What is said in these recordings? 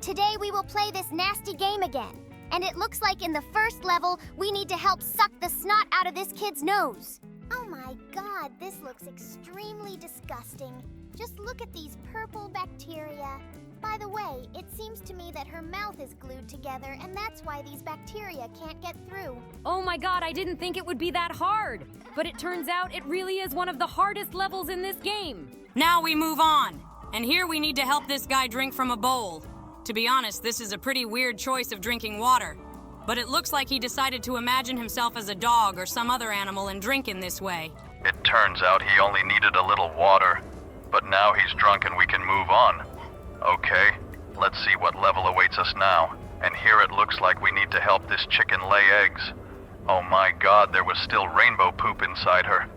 Today we will play this nasty game again. And it looks like in the first level, we need to help suck the snot out of this kid's nose. Oh my god, this looks extremely disgusting. Just look at these purple bacteria. By the way, it seems to me that her mouth is glued together, and that's why these bacteria can't get through. Oh my god, I didn't think it would be that hard. But it turns out it really is one of the hardest levels in this game. Now we move on. And here we need to help this guy drink from a bowl. To be honest, this is a pretty weird choice of drinking water. But it looks like he decided to imagine himself as a dog or some other animal and drink in this way. It turns out he only needed a little water. But now he's drunk and we can move on. Okay, let's see what level awaits us now. And here it looks like we need to help this chicken lay eggs. Oh my god, there was still rainbow poop inside her.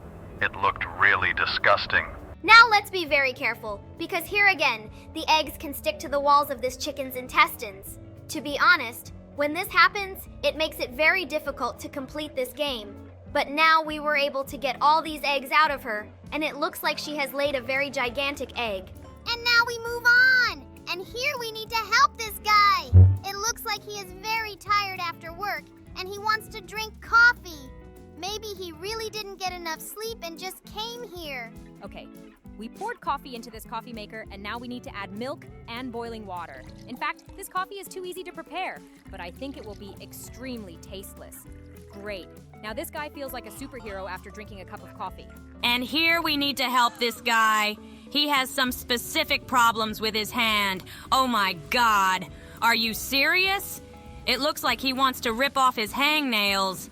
It looked really disgusting. Now let's be very careful, because here again, the eggs can stick to the walls of this chicken's intestines. To be honest, when this happens, it makes it very difficult to complete this game. But now we were able to get all these eggs out of her, and it looks like she has laid a very gigantic egg. And now we move on! And here we need to help this guy! It looks like he is very tired after work, and he wants to drink coffee. Maybe he really didn't get enough sleep and just came here. Okay, we poured coffee into this coffee maker, and now we need to add milk and boiling water. In fact, this coffee is too easy to prepare, but I think it will be extremely tasteless. Great. Now this guy feels like a superhero after drinking a cup of coffee. And here we need to help this guy. He has some specific problems with his hand. Oh my god. Are you serious? It looks like he wants to rip off his hangnails.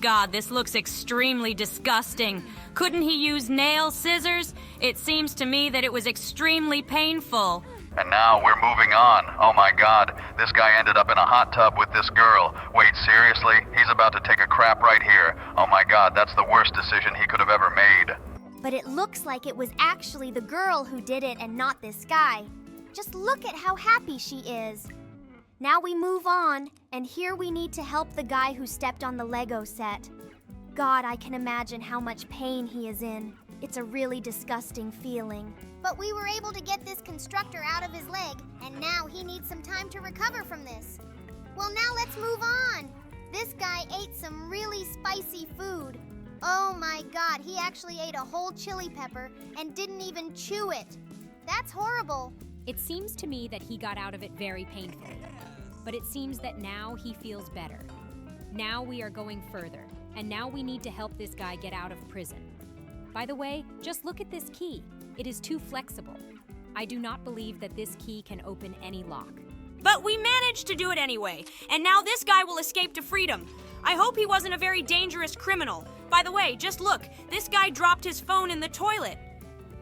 God, this looks extremely disgusting. Couldn't he use nail scissors? It seems to me that it was extremely painful. And now we're moving on. Oh my god, this guy ended up in a hot tub with this girl. Wait, seriously? He's about to take a crap right here. Oh my god, that's the worst decision he could have ever made. But it looks like it was actually the girl who did it and not this guy. Just look at how happy she is. Now we move on, and here we need to help the guy who stepped on the Lego set. God, I can imagine how much pain he is in. It's a really disgusting feeling. But we were able to get this constructor out of his leg, and now he needs some time to recover from this. Well, now let's move on. This guy ate some really spicy food. Oh my god, he actually ate a whole chili pepper and didn't even chew it. That's horrible. It seems to me that he got out of it very painfully. But it seems that now he feels better. Now we are going further, and now we need to help this guy get out of prison. By the way, just look at this key. It is too flexible. I do not believe that this key can open any lock. But we managed to do it anyway, and now this guy will escape to freedom. I hope he wasn't a very dangerous criminal. By the way, just look, this guy dropped his phone in the toilet.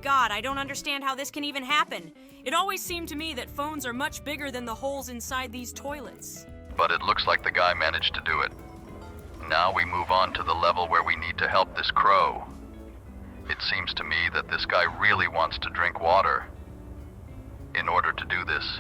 God, I don't understand how this can even happen. It always seemed to me that phones are much bigger than the holes inside these toilets. But it looks like the guy managed to do it. Now we move on to the level where we need to help this crow. It seems to me that this guy really wants to drink water. In order to do this,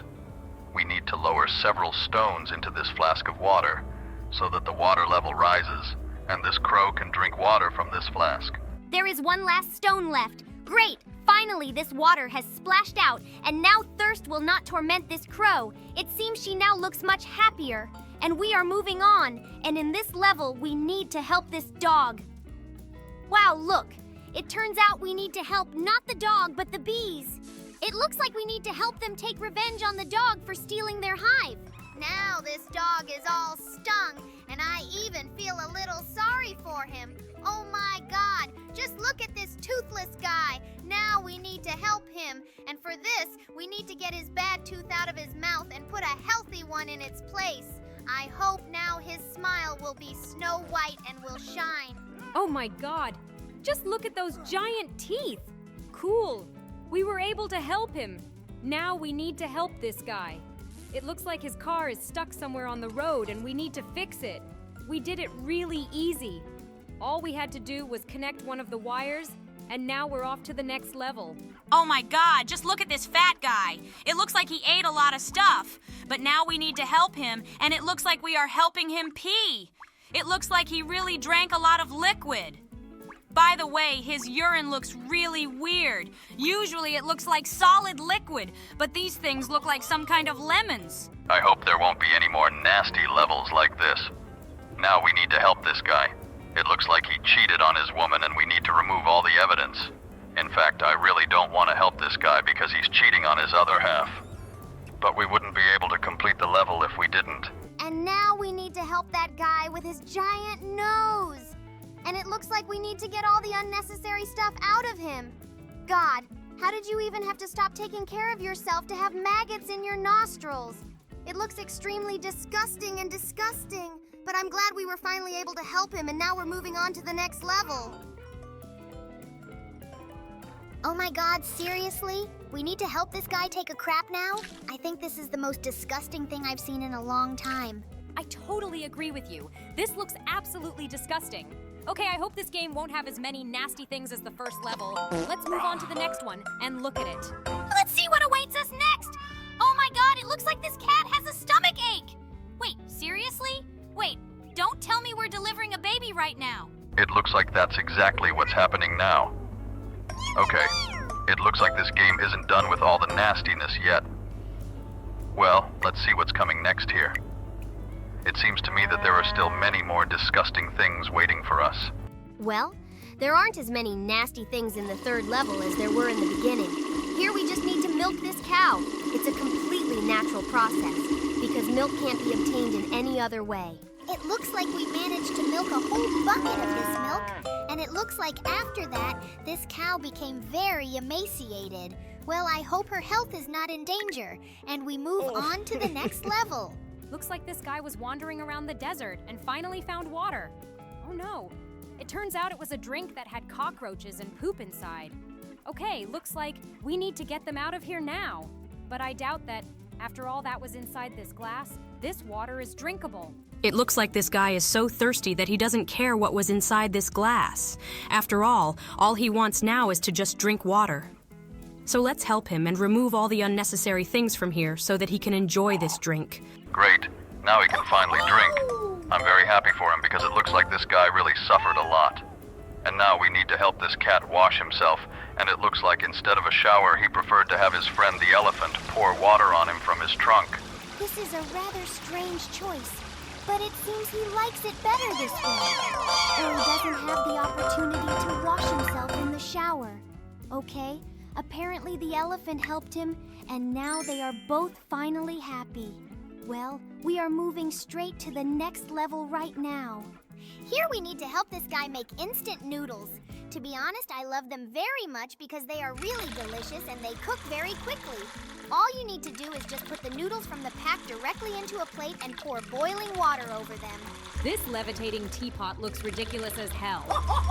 we need to lower several stones into this flask of water so that the water level rises and this crow can drink water from this flask. There is one last stone left. Great! Finally, this water has splashed out, and now thirst will not torment this crow. It seems she now looks much happier. And we are moving on, and in this level, we need to help this dog. Wow, look! It turns out we need to help not the dog, but the bees. It looks like we need to help them take revenge on the dog for stealing their hive. Now this dog is all stung, and I even feel a little sorry for him. Oh my god, just look at this toothless guy. Now we need to help him, and for this, we need to get his bad tooth out of his mouth and put a healthy one in its place. I hope now his smile will be snow white and will shine. Oh my god, just look at those giant teeth. Cool, we were able to help him. Now we need to help this guy. It looks like his car is stuck somewhere on the road and we need to fix it. We did it really easy. All we had to do was connect one of the wires, and now we're off to the next level. Oh my god, just look at this fat guy. It looks like he ate a lot of stuff. But now we need to help him, and it looks like we are helping him pee. It looks like he really drank a lot of liquid. By the way, his urine looks really weird. Usually it looks like solid liquid, but these things look like some kind of lemons. I hope there won't be any more nasty levels like this. Now we need to help this guy. It looks like he cheated on his woman and we need to remove all the evidence. In fact, I really don't want to help this guy because he's cheating on his other half. But we wouldn't be able to complete the level if we didn't. And now we need to help that guy with his giant nose. And it looks like we need to get all the unnecessary stuff out of him. God, how did you even have to stop taking care of yourself to have maggots in your nostrils? It looks extremely disgusting and disgusting, but I'm glad we were finally able to help him and now we're moving on to the next level. Oh my God, seriously? We need to help this guy take a crap now? I think this is the most disgusting thing I've seen in a long time. I totally agree with you. This looks absolutely disgusting. Okay, I hope this game won't have as many nasty things as the first level. Let's move on to the next one and look at it. Let's see what awaits us next! Oh my God, it looks like this cat has a stomach ache! Wait, seriously? Wait, don't tell me we're delivering a baby right now. It looks like that's exactly what's happening now. Okay, it looks like this game isn't done with all the nastiness yet. Well, let's see what's coming next here. It seems to me that there are still many more disgusting things waiting for us. Well, there aren't as many nasty things in the third level as there were in the beginning. Here we just need to milk this cow. It's a completely natural process, because milk can't be obtained in any other way. It looks like we managed to milk a whole bucket of this milk, and it looks like after that, this cow became very emaciated. Well, I hope her health is not in danger, and we move on to the next level. Looks like this guy was wandering around the desert and finally found water. Oh no, it turns out it was a drink that had cockroaches and poop inside. Okay, looks like we need to get them out of here now. But I doubt that, after all that was inside this glass, this water is drinkable. It looks like this guy is so thirsty that he doesn't care what was inside this glass. After all he wants now is to just drink water. So let's help him and remove all the unnecessary things from here so that he can enjoy this drink. Great, now he can finally drink. I'm very happy for him because it looks like this guy really suffered a lot. And now we need to help this cat wash himself, and it looks like instead of a shower, he preferred to have his friend the elephant pour water on him from his trunk. This is a rather strange choice, but it seems he likes it better this way. Or he doesn't have the opportunity to wash himself in the shower. Okay, apparently the elephant helped him, and now they are both finally happy. Well, we are moving straight to the next level right now. Here we need to help this guy make instant noodles. To be honest, I love them very much because they are really delicious and they cook very quickly. All you need to do is just put the noodles from the pack directly into a plate and pour boiling water over them. This levitating teapot looks ridiculous as hell.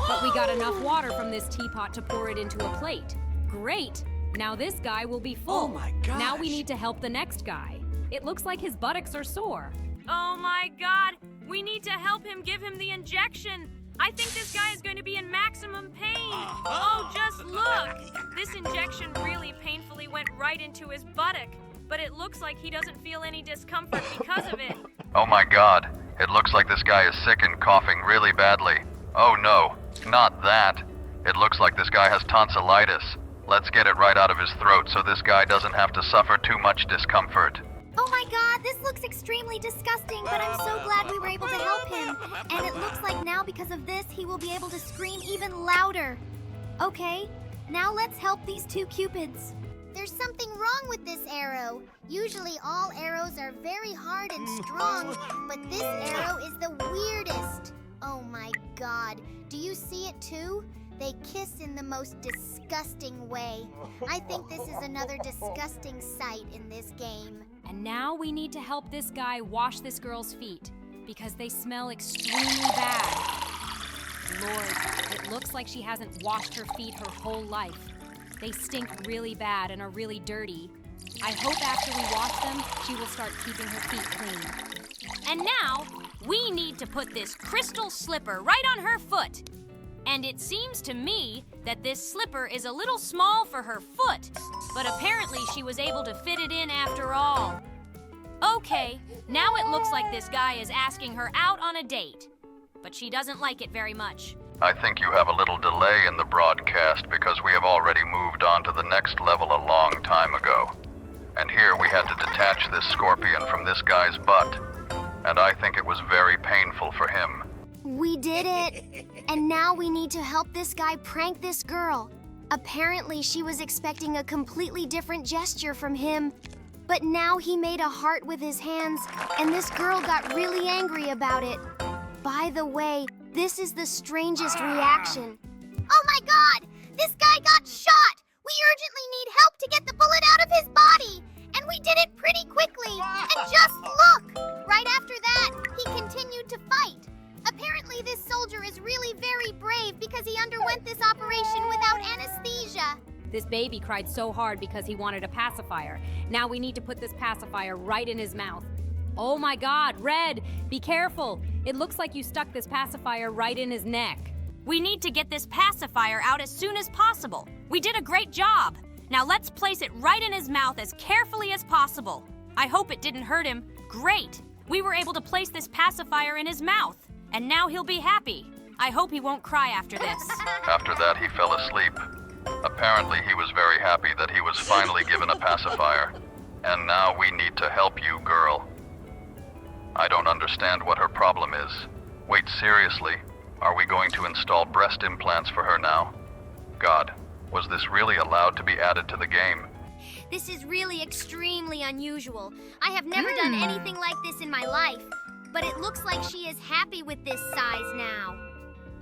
But we got enough water from this teapot to pour it into a plate. Great! Now this guy will be full. Oh my gosh. Now we need to help the next guy. It looks like his buttocks are sore. Oh my God, we need to help him give him the injection. I think this guy is going to be in maximum pain. Oh, just look. This injection really painfully went right into his buttock, but it looks like he doesn't feel any discomfort because of it. Oh my God, it looks like this guy is sick and coughing really badly. Oh no, not that. It looks like this guy has tonsillitis. Let's get it right out of his throat so this guy doesn't have to suffer too much discomfort. Oh my God, this looks extremely disgusting, but I'm so glad we were able to help him. And it looks like now because of this, he will be able to scream even louder. Okay, now let's help these two cupids. There's something wrong with this arrow. Usually all arrows are very hard and strong, but this arrow is the weirdest. Oh my God, do you see it too? They kiss in the most disgusting way. I think this is another disgusting sight in this game. And now we need to help this guy wash this girl's feet because they smell extremely bad. Lord, it looks like she hasn't washed her feet her whole life. They stink really bad and are really dirty. I hope after we wash them, she will start keeping her feet clean. And now, we need to put this crystal slipper right on her foot. And it seems to me that this slipper is a little small for her foot, but apparently she was able to fit it in after all. Okay, now it looks like this guy is asking her out on a date, but she doesn't like it very much. I think you have a little delay in the broadcast because we have already moved on to the next level a long time ago. And here we had to detach this scorpion from this guy's butt. And I think it was very painful for him. We did it! And now we need to help this guy prank this girl. Apparently, she was expecting a completely different gesture from him. But now he made a heart with his hands, and this girl got really angry about it. By the way, this is the strangest reaction. Oh my god! This guy got shot! We urgently need help to get the bullet out of his body! And we did it pretty quickly! And just look! Right after that, he continued to fight. Apparently this soldier is really very brave because he underwent this operation without anesthesia. This baby cried so hard because he wanted a pacifier. Now we need to put this pacifier right in his mouth. Oh my god, Red, be careful. It looks like you stuck this pacifier right in his neck. We need to get this pacifier out as soon as possible. We did a great job. Now let's place it right in his mouth as carefully as possible. I hope it didn't hurt him. Great! We were able to place this pacifier in his mouth. And now he'll be happy. I hope he won't cry after this. After that, he fell asleep. Apparently, he was very happy that he was finally given a pacifier. And now we need to help you, girl. I don't understand what her problem is. Wait, seriously? Are we going to install breast implants for her now? God, was this really allowed to be added to the game? This is really extremely unusual. I have never done anything like this in my life. But it looks like she is happy with this size now.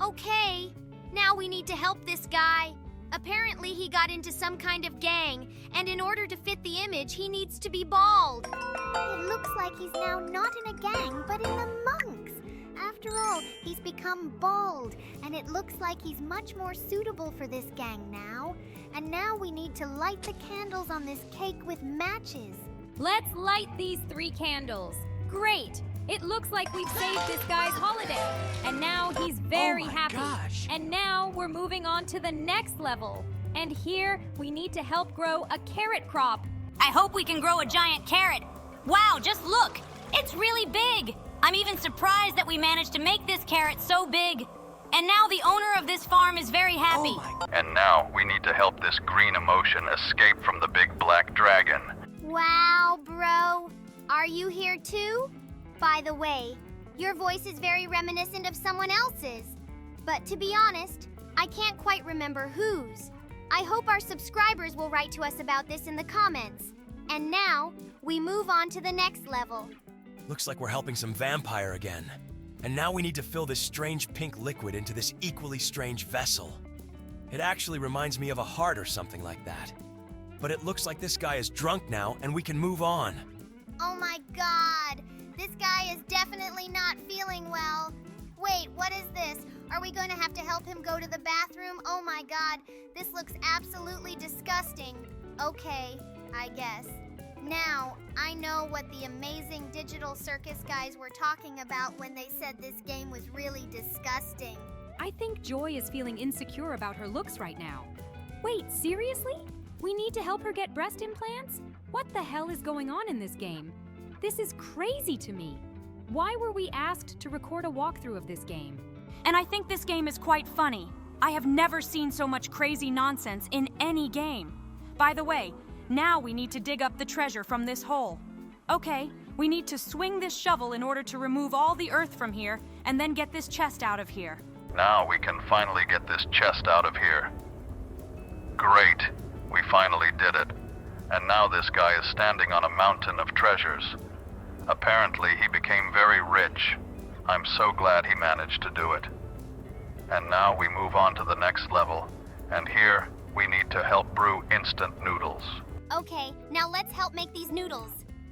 Okay, now we need to help this guy. Apparently he got into some kind of gang, and in order to fit the image, he needs to be bald. It looks like he's now not in a gang, but in the monks. After all, he's become bald, and it looks like he's much more suitable for this gang now. And now we need to light the candles on this cake with matches. Let's light these 3 candles. Great! It looks like we've saved this guy's holiday. And now he's very happy. Gosh. And now we're moving on to the next level. And here we need to help grow a carrot crop. I hope we can grow a giant carrot. Wow, just look! It's really big! I'm even surprised that we managed to make this carrot so big. And now the owner of this farm is very happy. And now we need to help this green emotion escape from the big black dragon. Wow, bro. Are you here too? By the way, your voice is very reminiscent of someone else's. But to be honest, I can't quite remember whose. I hope our subscribers will write to us about this in the comments. And now, we move on to the next level. Looks like we're helping some vampire again. And now we need to fill this strange pink liquid into this equally strange vessel. It actually reminds me of a heart or something like that. But it looks like this guy is drunk now and we can move on. Oh my god! This guy is definitely not feeling well. Wait, what is this? Are we going to have to help him go to the bathroom? Oh my god, this looks absolutely disgusting. Okay, I guess. Now, I know what the amazing digital circus guys were talking about when they said this game was really disgusting. I think Joy is feeling insecure about her looks right now. Wait, seriously? We need to help her get breast implants? What the hell is going on in this game? This is crazy to me. Why were we asked to record a walkthrough of this game? And I think this game is quite funny. I have never seen so much crazy nonsense in any game. By the way, now we need to dig up the treasure from this hole. Okay, we need to swing this shovel in order to remove all the earth from here and then get this chest out of here. Now we can finally get this chest out of here. Great, we finally did it. And now this guy is standing on a mountain of treasures. Apparently he became very rich. I'm so glad he managed to do it. And now we move on to the next level. And here, we need to help brew instant noodles. Okay, now let's help make these noodles.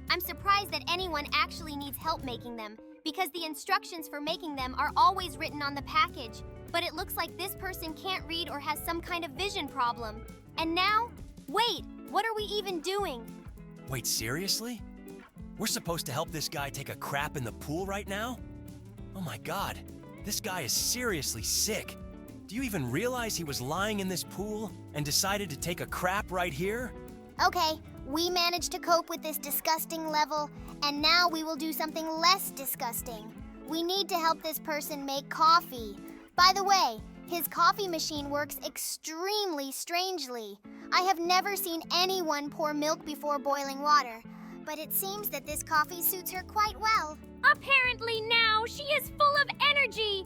I'm surprised that anyone actually needs help making them, because the instructions for making them are always written on the package. But it looks like this person can't read or has some kind of vision problem. And now, wait, what are we even doing? Wait, seriously? We're supposed to help this guy take a crap in the pool right now? Oh my god, this guy is seriously sick. Do you even realize he was lying in this pool and decided to take a crap right here? Okay, we managed to cope with this disgusting level, and now we will do something less disgusting. We need to help this person make coffee. By the way, His coffee machine works extremely strangely. I have never seen anyone pour milk before boiling water, but it seems that this coffee suits her quite well. Apparently now she is full of energy.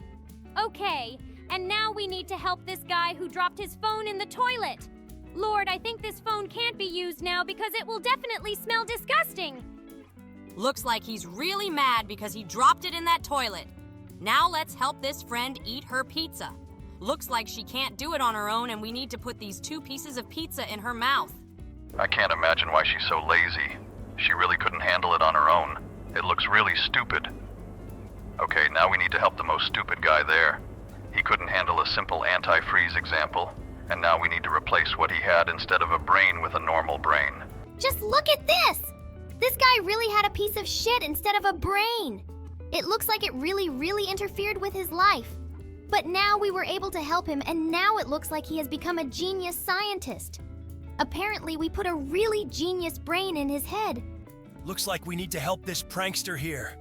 Okay, and now we need to help this guy who dropped his phone in the toilet. Lord, I think this phone can't be used now because it will definitely smell disgusting. Looks like he's really mad because he dropped it in that toilet. Now let's help this friend eat her pizza. Looks like she can't do it on her own and we need to put these 2 pieces of pizza in her mouth. I can't imagine why she's so lazy. She really couldn't handle it on her own. It looks really stupid. Okay, now we need to help the most stupid guy there. He couldn't handle a simple anti-freeze example, and now we need to replace what he had instead of a brain with a normal brain. Just look at this! This guy really had a piece of shit instead of a brain. It looks like it really interfered with his life. But now we were able to help him, and now it looks like he has become a genius scientist. Apparently, we put a really genius brain in his head. Looks like we need to help this prankster here.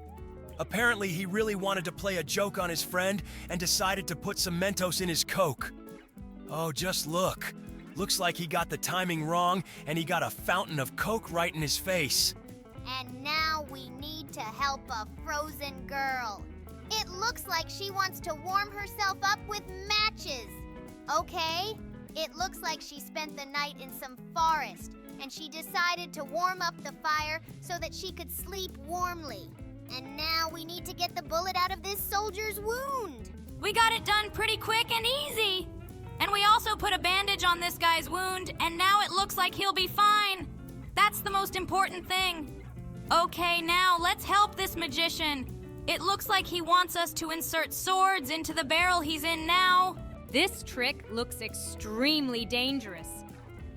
Apparently, he really wanted to play a joke on his friend and decided to put some Mentos in his Coke. Oh, just look. Looks like he got the timing wrong and he got a fountain of Coke right in his face. And now we need to help a frozen girl. It looks like she wants to warm herself up with matches. Okay, it looks like she spent the night in some forest, and she decided to warm up the fire so that she could sleep warmly. And now we need to get the bullet out of this soldier's wound. We got it done pretty quick and easy. And we also put a bandage on this guy's wound, and now it looks like he'll be fine. That's the most important thing. Okay, now let's help this magician. It looks like he wants us to insert swords into the barrel he's in now. This trick looks extremely dangerous.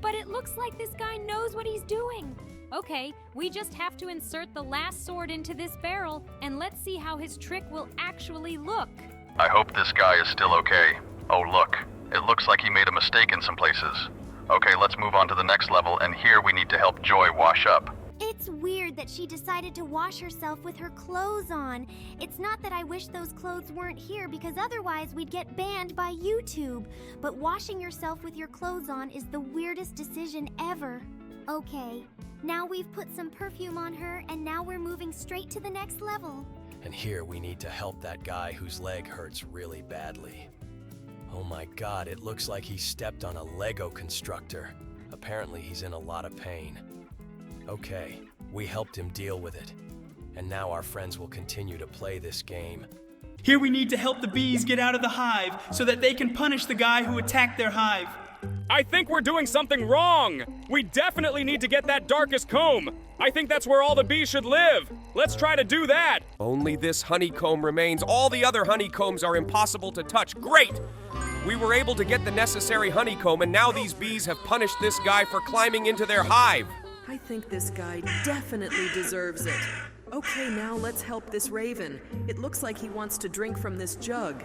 But it looks like this guy knows what he's doing. Okay, we just have to insert the last sword into this barrel, and let's see how his trick will actually look. I hope this guy is still okay. Oh, look. It looks like he made a mistake in some places. Okay, let's move on to the next level, and here we need to help Joy wash up. It's weird that she decided to wash herself with her clothes on. It's not that I wish those clothes weren't here because otherwise we'd get banned by YouTube. But washing yourself with your clothes on is the weirdest decision ever. Okay, now we've put some perfume on her and now we're moving straight to the next level. And here we need to help that guy whose leg hurts really badly. Oh my God, it looks like he stepped on a Lego constructor. Apparently he's in a lot of pain. Okay, we helped him deal with it. And now our friends will continue to play this game. Here we need to help the bees get out of the hive so that they can punish the guy who attacked their hive. I think we're doing something wrong. We definitely need to get that darkest comb. I think that's where all the bees should live. Let's try to do that. Only this honeycomb remains. All the other honeycombs are impossible to touch. Great! We were able to get the necessary honeycomb, and now these bees have punished this guy for climbing into their hive. I think this guy definitely deserves it. Okay, now let's help this raven. It looks like he wants to drink from this jug.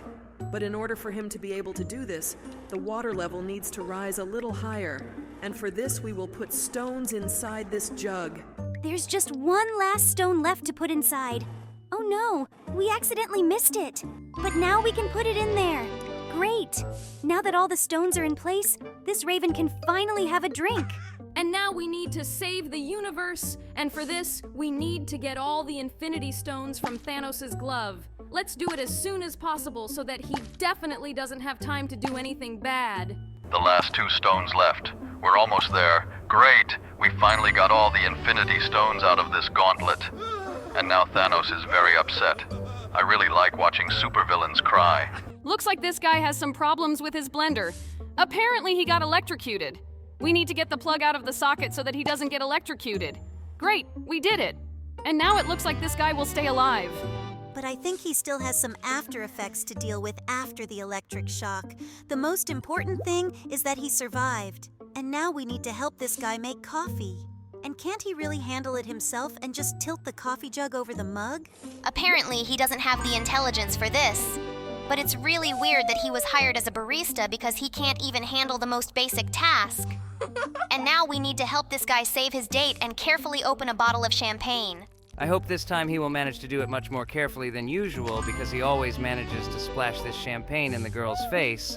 But in order for him to be able to do this, the water level needs to rise a little higher. And for this, we will put stones inside this jug. There's just one last stone left to put inside. Oh no, we accidentally missed it. But now we can put it in there. Great! Now that all the stones are in place, this raven can finally have a drink. And now we need to save the universe, and for this, we need to get all the Infinity Stones from Thanos' glove. Let's do it as soon as possible so that he definitely doesn't have time to do anything bad. The last 2 stones left. We're almost there. Great! We finally got all the Infinity Stones out of this gauntlet. And now Thanos is very upset. I really like watching supervillains cry. Looks like this guy has some problems with his blender. Apparently he got electrocuted. We need to get the plug out of the socket so that he doesn't get electrocuted. Great, we did it. And now it looks like this guy will stay alive. But I think he still has some after effects to deal with after the electric shock. The most important thing is that he survived. And now we need to help this guy make coffee. And can't he really handle it himself and just tilt the coffee jug over the mug? Apparently, he doesn't have the intelligence for this. But it's really weird that he was hired as a barista because he can't even handle the most basic task. And now we need to help this guy save his date and carefully open a bottle of champagne. I hope this time he will manage to do it much more carefully than usual because he always manages to splash this champagne in the girl's face.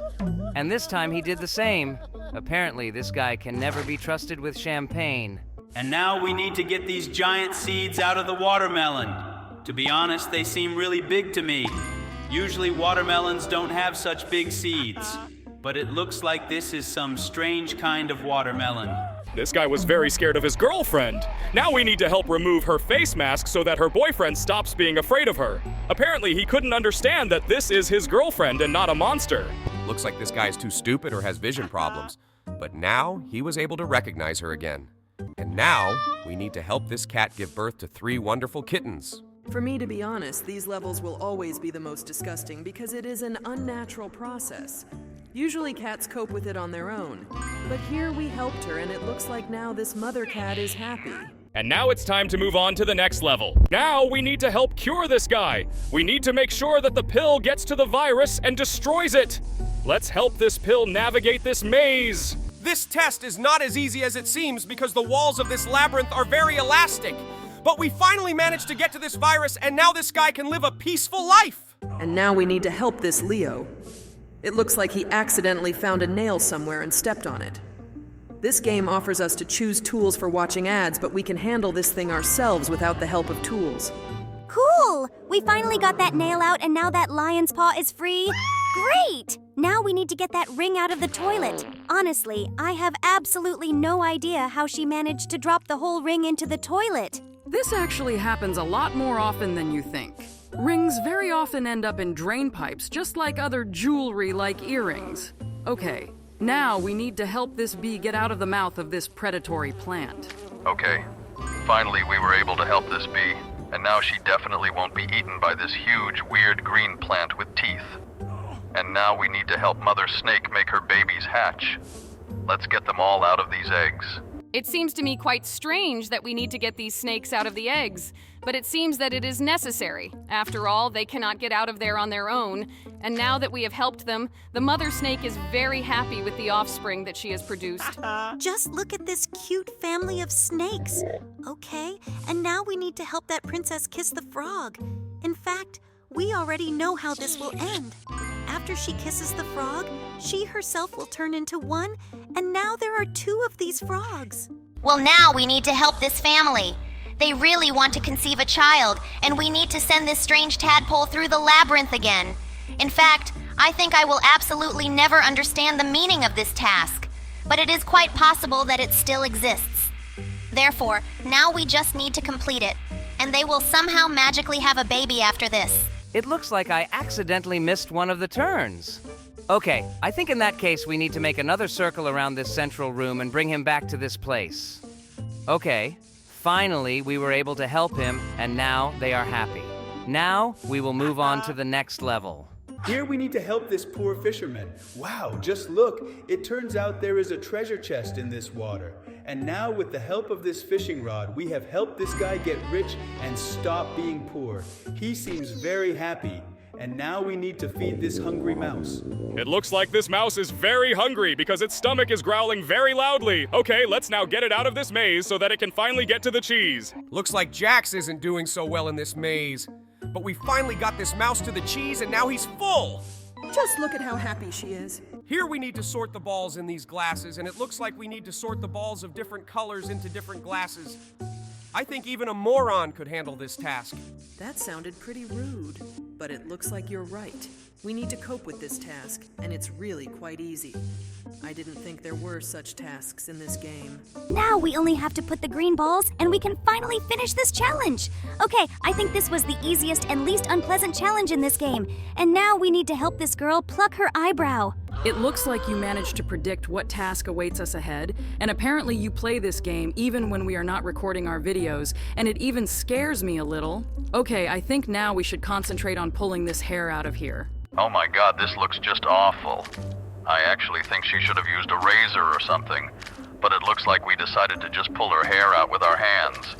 And this time he did the same. Apparently, this guy can never be trusted with champagne. And now we need to get these giant seeds out of the watermelon. To be honest, they seem really big to me. Usually watermelons don't have such big seeds. But it looks like this is some strange kind of watermelon. This guy was very scared of his girlfriend. Now we need to help remove her face mask so that her boyfriend stops being afraid of her. Apparently, he couldn't understand that this is his girlfriend and not a monster. Looks like this guy is too stupid or has vision problems. But now he was able to recognize her again. And now we need to help this cat give birth to 3 wonderful kittens. For me, to be honest, these levels will always be the most disgusting because it is an unnatural process. Usually cats cope with it on their own. But here we helped her, and it looks like now this mother cat is happy. And now it's time to move on to the next level. Now we need to help cure this guy. We need to make sure that the pill gets to the virus and destroys it. Let's help this pill navigate this maze. This test is not as easy as it seems because the walls of this labyrinth are very elastic. But we finally managed to get to this virus, and now this guy can live a peaceful life. And now we need to help this Leo. It looks like he accidentally found a nail somewhere and stepped on it. This game offers us to choose tools for watching ads, but we can handle this thing ourselves without the help of tools. Cool! We finally got that nail out and now that lion's paw is free. Great! Now we need to get that ring out of the toilet. Honestly, I have absolutely no idea how she managed to drop the whole ring into the toilet. This actually happens a lot more often than you think. Rings very often end up in drain pipes, just like other jewelry like earrings. Okay, now we need to help this bee get out of the mouth of this predatory plant. Okay. Finally, we were able to help this bee, and now she definitely won't be eaten by this huge, weird green plant with teeth. And now we need to help Mother Snake make her babies hatch. Let's get them all out of these eggs. It seems to me quite strange that we need to get these snakes out of the eggs, but it seems that it is necessary. After all, they cannot get out of there on their own, and now that we have helped them, the mother snake is very happy with the offspring that she has produced. Just look at this cute family of snakes. Okay, and now we need to help that princess kiss the frog. In fact, we already know how this will end. After she kisses the frog, she herself will turn into one, and now there are 2 of these frogs. Well, now we need to help this family. They really want to conceive a child, and we need to send this strange tadpole through the labyrinth again. In fact, I think I will absolutely never understand the meaning of this task, but it is quite possible that it still exists. Therefore, now we just need to complete it, and they will somehow magically have a baby after this. It looks like I accidentally missed one of the turns. Okay, I think in that case we need to make another circle around this central room and bring him back to this place. Okay, finally we were able to help him, and now they are happy. Now we will move on to the next level. Here we need to help this poor fisherman. Wow, just look. It turns out there is a treasure chest in this water. And now with the help of this fishing rod, we have helped this guy get rich and stop being poor. He seems very happy. And now we need to feed this hungry mouse. It looks like this mouse is very hungry because its stomach is growling very loudly. Okay, let's now get it out of this maze so that it can finally get to the cheese. Looks like Jax isn't doing so well in this maze. But we finally got this mouse to the cheese and now he's full! Just look at how happy she is. Here we need to sort the balls in these glasses, and it looks like we need to sort the balls of different colors into different glasses. I think even a moron could handle this task. That sounded pretty rude, but it looks like you're right. We need to cope with this task, and it's really quite easy. I didn't think there were such tasks in this game. Now we only have to put the green balls and we can finally finish this challenge. Okay, I think this was the easiest and least unpleasant challenge in this game. And now we need to help this girl pluck her eyebrow. It looks like you managed to predict what task awaits us ahead, and apparently you play this game even when we are not recording our videos, and it even scares me a little. Okay, I think now we should concentrate on pulling this hair out of here. Oh my god, this looks just awful. I actually think she should have used a razor or something, but it looks like we decided to just pull her hair out with our hands.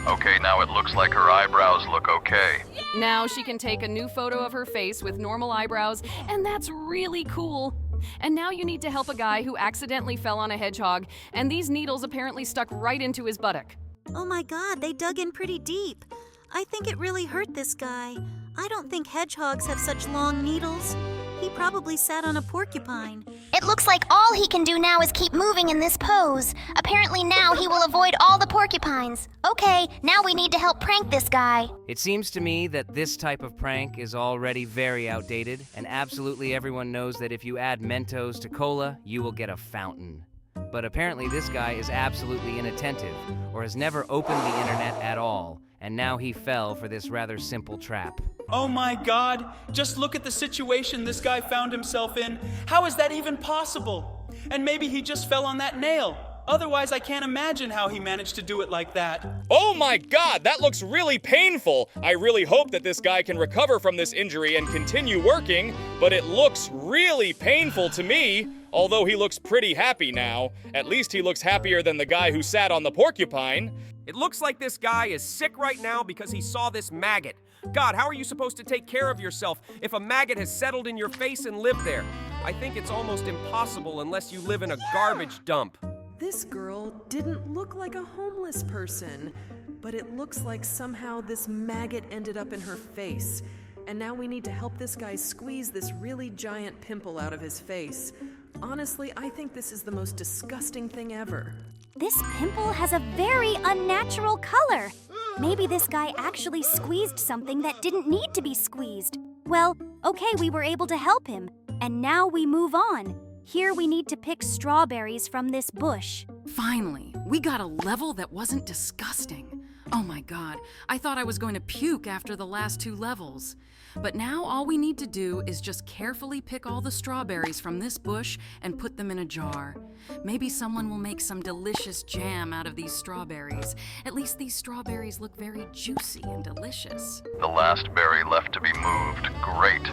Okay, now it looks like her eyebrows look okay. Now she can take a new photo of her face with normal eyebrows, and that's really cool. And now you need to help a guy who accidentally fell on a hedgehog, and these needles apparently stuck right into his buttock. Oh my god, they dug in pretty deep. I think it really hurt this guy. I don't think hedgehogs have such long needles. He probably sat on a porcupine. It looks like all he can do now is keep moving in this pose. Apparently now he will avoid all the porcupines. Okay, now we need to help prank this guy. It seems to me that this type of prank is already very outdated, and absolutely everyone knows that if you add Mentos to cola, you will get a fountain. But apparently this guy is absolutely inattentive, or has never opened the internet at all, and now he fell for this rather simple trap. Oh my God, just look at the situation this guy found himself in. How is that even possible? And maybe he just fell on that nail. Otherwise, I can't imagine how he managed to do it like that. Oh my God, that looks really painful. I really hope that this guy can recover from this injury and continue working, but it looks really painful to me. Although he looks pretty happy now. At least he looks happier than the guy who sat on the porcupine. It looks like this guy is sick right now because he saw this maggot. God, how are you supposed to take care of yourself if a maggot has settled in your face and lived there? I think it's almost impossible unless you live in a garbage dump. This girl didn't look like a homeless person, but it looks like somehow this maggot ended up in her face. And now we need to help this guy squeeze this really giant pimple out of his face. Honestly, I think this is the most disgusting thing ever. This pimple has a very unnatural color. Maybe this guy actually squeezed something that didn't need to be squeezed. Well, okay, we were able to help him. And now we move on. Here we need to pick strawberries from this bush. Finally, we got a level that wasn't disgusting. Oh my God, I thought I was going to puke after the last 2 levels. But now all we need to do is just carefully pick all the strawberries from this bush and put them in a jar. Maybe someone will make some delicious jam out of these strawberries. At least these strawberries look very juicy and delicious. The last berry left to be moved. Great.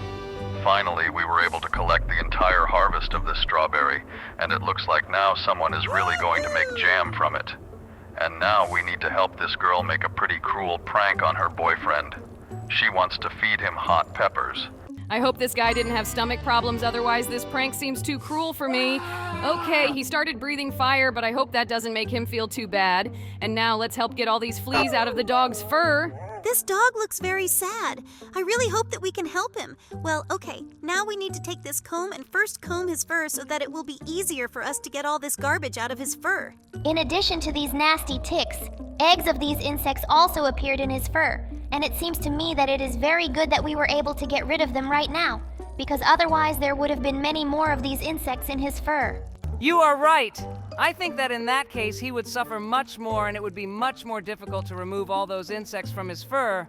Finally, we were able to collect the entire harvest of this strawberry, and it looks like now someone is really going to make jam from it. And now we need to help this girl make a pretty cruel prank on her boyfriend. She wants to feed him hot peppers. I hope this guy didn't have stomach problems, otherwise this prank seems too cruel for me. Okay, he started breathing fire, but I hope that doesn't make him feel too bad. And now let's help get all these fleas out of the dog's fur. This dog looks very sad. I really hope that we can help him. Well, okay, now we need to take this comb and first comb his fur so that it will be easier for us to get all this garbage out of his fur. In addition to these nasty ticks, eggs of these insects also appeared in his fur. And it seems to me that it is very good that we were able to get rid of them right now, because otherwise there would have been many more of these insects in his fur. You are right. I think that in that case he would suffer much more and it would be much more difficult to remove all those insects from his fur.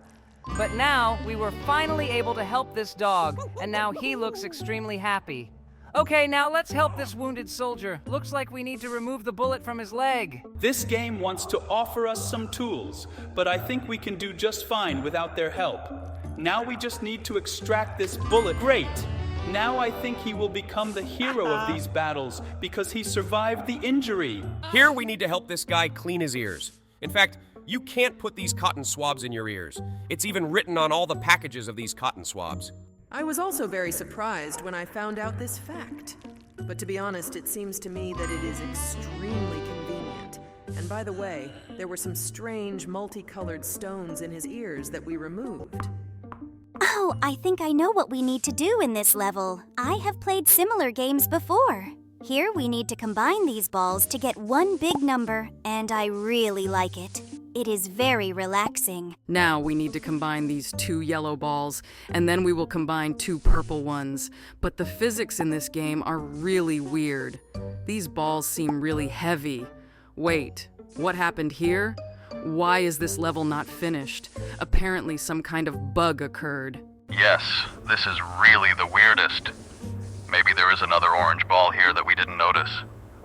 But now we were finally able to help this dog, and now he looks extremely happy. Okay, now let's help this wounded soldier. Looks like we need to remove the bullet from his leg. This game wants to offer us some tools, but I think we can do just fine without their help. Now we just need to extract this bullet. Great! Now I think he will become the hero of these battles because he survived the injury. Here we need to help this guy clean his ears. In fact, you can't put these cotton swabs in your ears. It's even written on all the packages of these cotton swabs. I was also very surprised when I found out this fact. But to be honest, it seems to me that it is extremely convenient. And by the way, there were some strange multicolored stones in his ears that we removed. Oh, I think I know what we need to do in this level. I have played similar games before. Here we need to combine these balls to get one big number, and I really like it. It is very relaxing. Now we need to combine these 2 yellow balls, and then we will combine 2 purple ones. But the physics in this game are really weird. These balls seem really heavy. Wait, what happened here? Why is this level not finished? Apparently some kind of bug occurred. Yes, this is really the weirdest. Maybe there is another orange ball here that we didn't notice,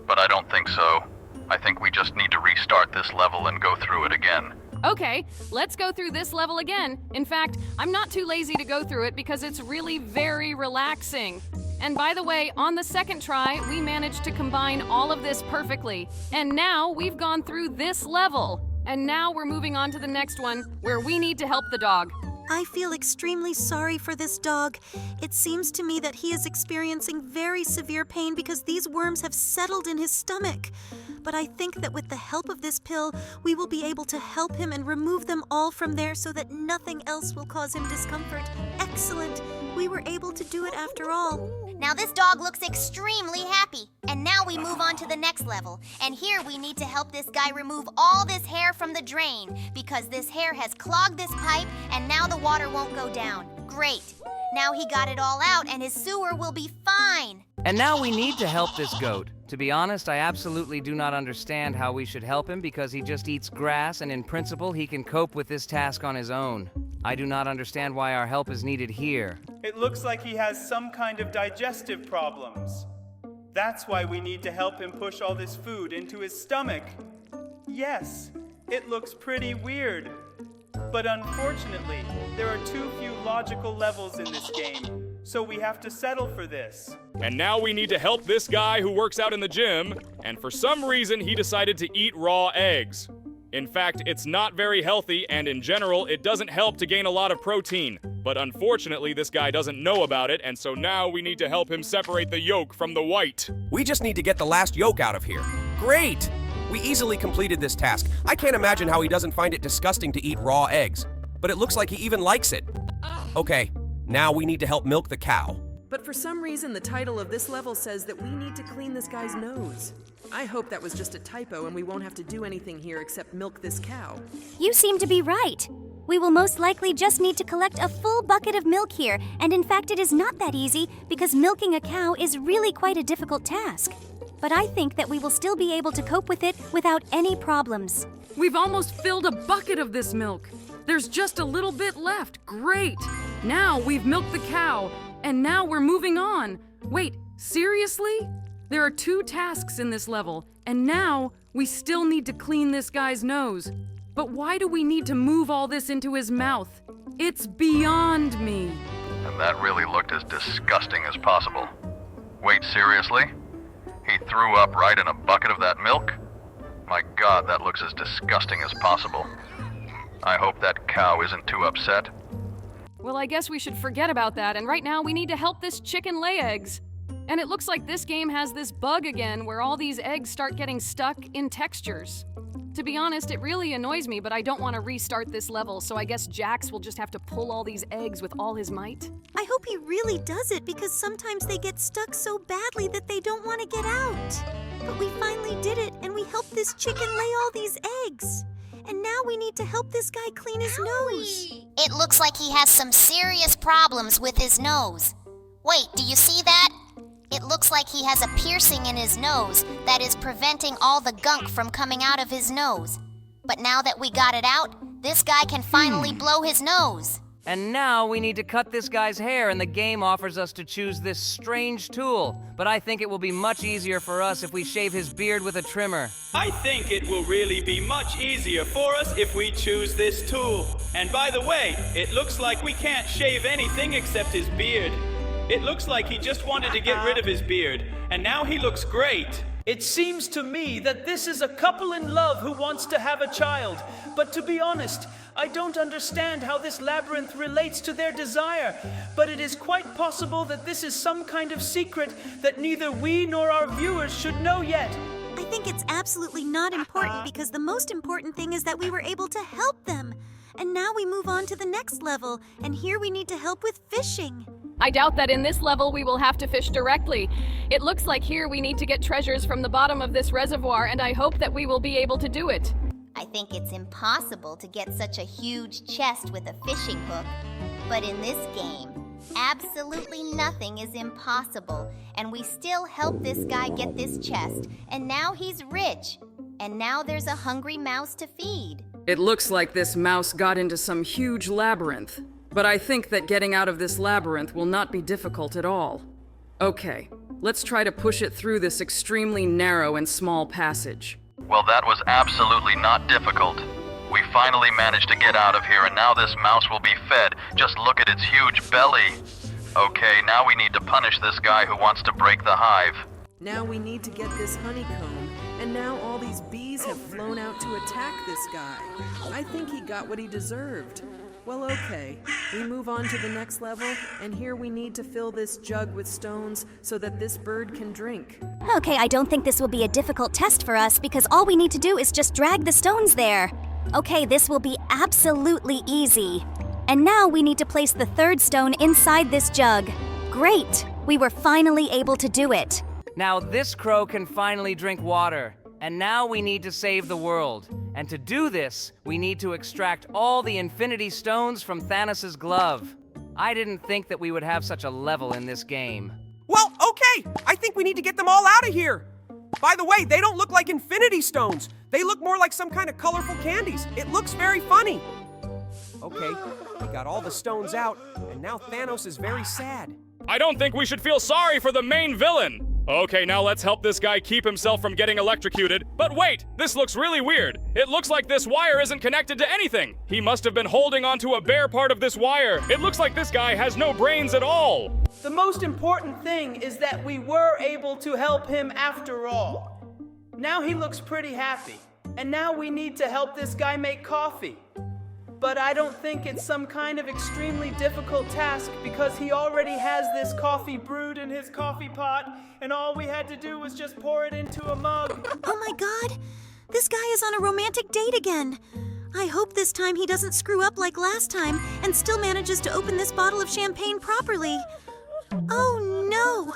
but I don't think so. I think we just need to restart this level and go through it again. Okay, let's go through this level again. In fact, I'm not too lazy to go through it because it's really very relaxing. And by the way, on the second try, we managed to combine all of this perfectly. And now we've gone through this level. And now we're moving on to the next one, where we need to help the dog. I feel extremely sorry for this dog. It seems to me that he is experiencing very severe pain because these worms have settled in his stomach. but I think that with the help of this pill, we will be able to help him and remove them all from there so that nothing else will cause him discomfort. Excellent! We were able to do it after all. Now this dog looks extremely happy. And now we move on to the next level. And here we need to help this guy remove all this hair from the drain because this hair has clogged this pipe and now the water won't go down. Great. Now he got it all out and his sewer will be fine. And now we need to help this goat. To be honest, I absolutely do not understand how we should help him because he just eats grass and in principle he can cope with this task on his own. I do not understand why our help is needed here. It looks like he has some kind of digestive problems. That's why we need to help him push all this food into his stomach. Yes, it looks pretty weird. But unfortunately, there are too few logical levels in this game, so we have to settle for this. And now we need to help this guy who works out in the gym, and for some reason he decided to eat raw eggs. In fact, it's not very healthy, and in general, it doesn't help to gain a lot of protein. But unfortunately, this guy doesn't know about it, and so now we need to help him separate the yolk from the white. We just need to get the last yolk out of here. Great! We easily completed this task. I can't imagine how he doesn't find it disgusting to eat raw eggs. But it looks like he even likes it. Okay, now we need to help milk the cow. But for some reason, the title of this level says that we need to clean this guy's nose. I hope that was just a typo and we won't have to do anything here except milk this cow. You seem to be right. We will most likely just need to collect a full bucket of milk here, and in fact it is not that easy because milking a cow is really quite a difficult task. But I think that we will still be able to cope with it without any problems. We've almost filled a bucket of this milk. There's just a little bit left. Great! Now we've milked the cow, and now we're moving on. Wait, seriously? There are 2 tasks in this level, and now we still need to clean this guy's nose. But why do we need to move all this into his mouth? It's beyond me. And that really looked as disgusting as possible. Wait, seriously? He threw up right in a bucket of that milk? My God, that looks as disgusting as possible. I hope that cow isn't too upset. Well, I guess we should forget about that, and right now we need to help this chicken lay eggs. And it looks like this game has this bug again where all these eggs start getting stuck in textures. To be honest, it really annoys me, but I don't want to restart this level, so I guess Jax will just have to pull all these eggs with all his might. I hope he really does it because sometimes they get stuck so badly that they don't want to get out. But we finally did it, and we helped this chicken lay all these eggs. And now we need to help this guy clean his nose. It looks like he has some serious problems with his nose. Wait, do you see that? It looks like he has a piercing in his nose that is preventing all the gunk from coming out of his nose. But now that we got it out, this guy can finally blow his nose. And now we need to cut this guy's hair, and the game offers us to choose this strange tool. But I think it will be much easier for us if we shave his beard with a trimmer. I think it will really be much easier for us if we choose this tool. And by the way, it looks like we can't shave anything except his beard. It looks like he just wanted to get rid of his beard, and now he looks great. It seems to me that this is a couple in love who wants to have a child. But to be honest, I don't understand how this labyrinth relates to their desire. But it is quite possible that this is some kind of secret that neither we nor our viewers should know yet. I think it's absolutely not important because the most important thing is that we were able to help them. And now we move on to the next level, and here we need to help with fishing. I doubt that in this level we will have to fish directly. It looks like here we need to get treasures from the bottom of this reservoir, and I hope that we will be able to do it. I think it's impossible to get such a huge chest with a fishing hook. But in this game, absolutely nothing is impossible, and we still help this guy get this chest, and now he's rich. And now there's a hungry mouse to feed. It looks like this mouse got into some huge labyrinth, but I think that getting out of this labyrinth will not be difficult at all. Okay, let's try to push it through this extremely narrow and small passage. Well, that was absolutely not difficult. We finally managed to get out of here, and now this mouse will be fed. Just look at its huge belly. Okay, now we need to punish this guy who wants to break the hive. Now we need to get this honeycomb, and now all these bees have flown out to attack this guy. I think he got what he deserved. Well, okay. We move on to the next level, and here we need to fill this jug with stones so that this bird can drink. Okay, I don't think this will be a difficult test for us because all we need to do is just drag the stones there. Okay, this will be absolutely easy. And now we need to place the third stone inside this jug. Great! We were finally able to do it. Now this crow can finally drink water. And now we need to save the world. And to do this, we need to extract all the Infinity Stones from Thanos' glove. I didn't think that we would have such a level in this game. Well, okay. I think we need to get them all out of here. By the way, they don't look like Infinity Stones. They look more like some kind of colorful candies. It looks very funny. Okay, we got all the stones out, and now Thanos is very sad. I don't think we should feel sorry for the main villain. Okay, now let's help this guy keep himself from getting electrocuted. But wait, this looks really weird. It looks like this wire isn't connected to anything. He must have been holding onto a bare part of this wire. It looks like this guy has no brains at all. The most important thing is that we were able to help him after all. Now he looks pretty happy. And now we need to help this guy make coffee. But I don't think it's some kind of extremely difficult task because he already has this coffee brewed in his coffee pot, and all we had to do was just pour it into a mug. Oh my god! This guy is on a romantic date again. I hope this time he doesn't screw up like last time and still manages to open this bottle of champagne properly. Oh no!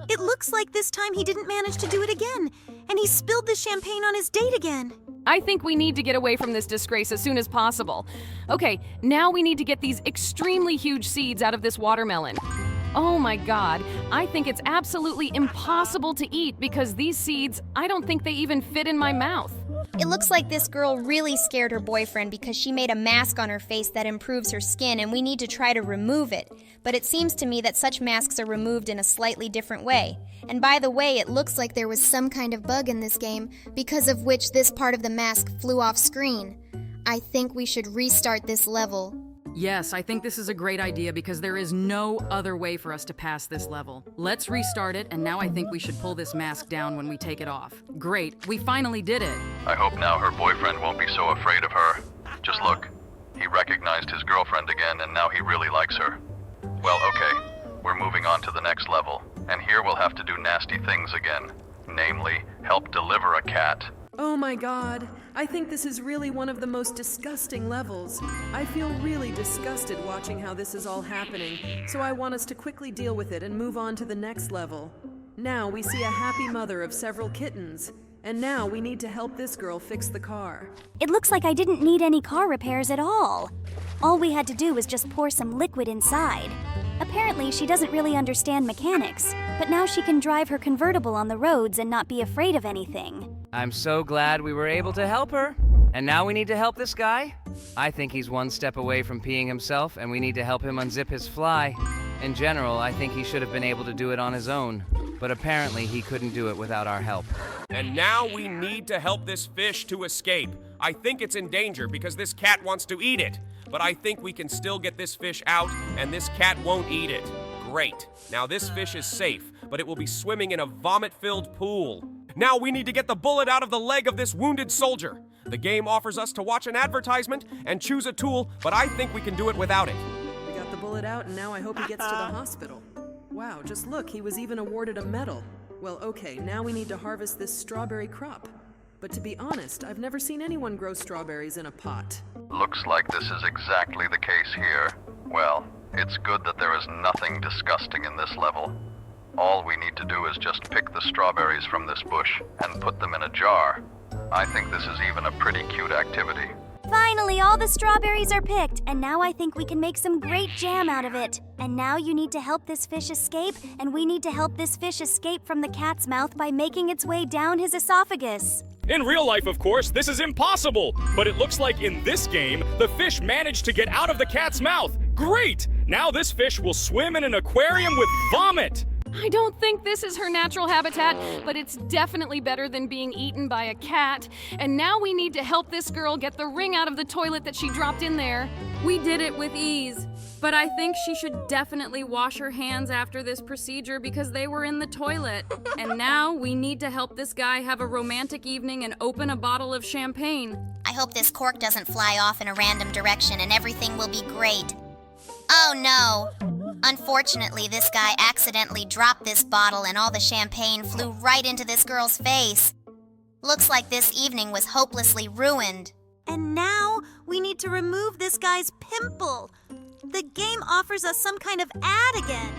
It looks like this time he didn't manage to do it again, and he spilled the champagne on his date again. I think we need to get away from this disgrace as soon as possible. Okay, now we need to get these extremely huge seeds out of this watermelon. Oh my god, I think it's absolutely impossible to eat because these seeds, I don't think they even fit in my mouth. It looks like this girl really scared her boyfriend because she made a mask on her face that improves her skin, and we need to try to remove it. But it seems to me that such masks are removed in a slightly different way. And by the way, it looks like there was some kind of bug in this game, because of which this part of the mask flew off screen. I think we should restart this level. Yes, I think this is a great idea because there is no other way for us to pass this level. Let's restart it, and now I think we should pull this mask down when we take it off. Great, we finally did it. I hope now her boyfriend won't be so afraid of her. Just look, he recognized his girlfriend again, and now he really likes her. Well, okay, we're moving on to the next level, and here we'll have to do nasty things again. Namely, help deliver a cat. Oh my god, I think this is really one of the most disgusting levels. I feel really disgusted watching how this is all happening, so I want us to quickly deal with it and move on to the next level. Now we see a happy mother of several kittens, and now we need to help this girl fix the car. It looks like I didn't need any car repairs at all. All we had to do was just pour some liquid inside. Apparently, she doesn't really understand mechanics, but now she can drive her convertible on the roads and not be afraid of anything. I'm so glad we were able to help her. And now we need to help this guy? I think he's one step away from peeing himself, and we need to help him unzip his fly. In general, I think he should have been able to do it on his own, but apparently he couldn't do it without our help. And now we need to help this fish to escape. I think it's in danger because this cat wants to eat it. But I think we can still get this fish out, and this cat won't eat it. Great. Now this fish is safe, but it will be swimming in a vomit-filled pool. Now we need to get the bullet out of the leg of this wounded soldier. The game offers us to watch an advertisement and choose a tool, but I think we can do it without it. We got the bullet out, and now I hope he gets to the hospital. Wow, just look, he was even awarded a medal. Well, okay, now we need to harvest this strawberry crop. But to be honest, I've never seen anyone grow strawberries in a pot. Looks like this is exactly the case here. Well, it's good that there is nothing disgusting in this level. All we need to do is just pick the strawberries from this bush and put them in a jar. I think this is even a pretty cute activity. Finally, all the strawberries are picked, and now I think we can make some great jam out of it. And now you need to help this fish escape, and we need to help this fish escape from the cat's mouth by making its way down his esophagus. In real life, of course, this is impossible. But it looks like in this game, the fish managed to get out of the cat's mouth. Great! Now this fish will swim in an aquarium with vomit. I don't think this is her natural habitat, but it's definitely better than being eaten by a cat. And now we need to help this girl get the ring out of the toilet that she dropped in there. We did it with ease, but I think she should definitely wash her hands after this procedure because they were in the toilet. And now we need to help this guy have a romantic evening and open a bottle of champagne. I hope this cork doesn't fly off in a random direction and everything will be great. Oh no! Unfortunately, this guy accidentally dropped this bottle and all the champagne flew right into this girl's face. Looks like this evening was hopelessly ruined. And now we need to remove this guy's pimple. The game offers us some kind of ad again.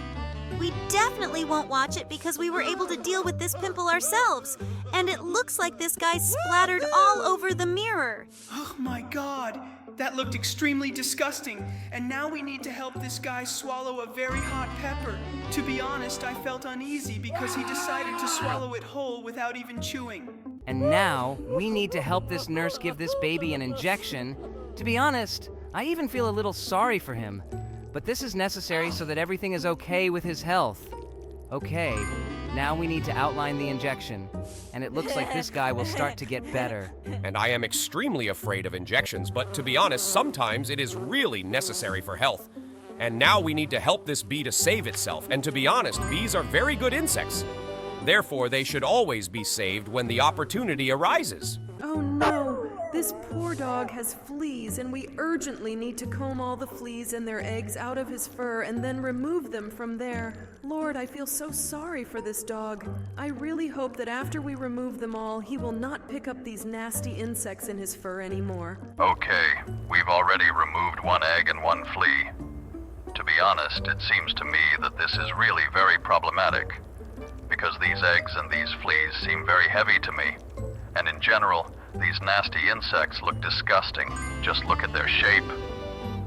We definitely won't watch it because we were able to deal with this pimple ourselves. And it looks like this guy splattered all over the mirror. Oh my god, that looked extremely disgusting. And now we need to help this guy swallow a very hot pepper. To be honest, I felt uneasy because he decided to swallow it whole without even chewing. And now we need to help this nurse give this baby an injection. To be honest, I even feel a little sorry for him. But this is necessary so that everything is okay with his health. Okay, now we need to outline the injection. And it looks like this guy will start to get better. And I am extremely afraid of injections, but to be honest, sometimes it is really necessary for health. And now we need to help this bee to save itself. And to be honest, bees are very good insects. Therefore, they should always be saved when the opportunity arises. Oh no! This poor dog has fleas, and we urgently need to comb all the fleas and their eggs out of his fur and then remove them from there. Lord, I feel so sorry for this dog. I really hope that after we remove them all, he will not pick up these nasty insects in his fur anymore. Okay, we've already removed one egg and one flea. To be honest, it seems to me that this is really very problematic, because these eggs and these fleas seem very heavy to me. And in general, these nasty insects look disgusting. Just look at their shape.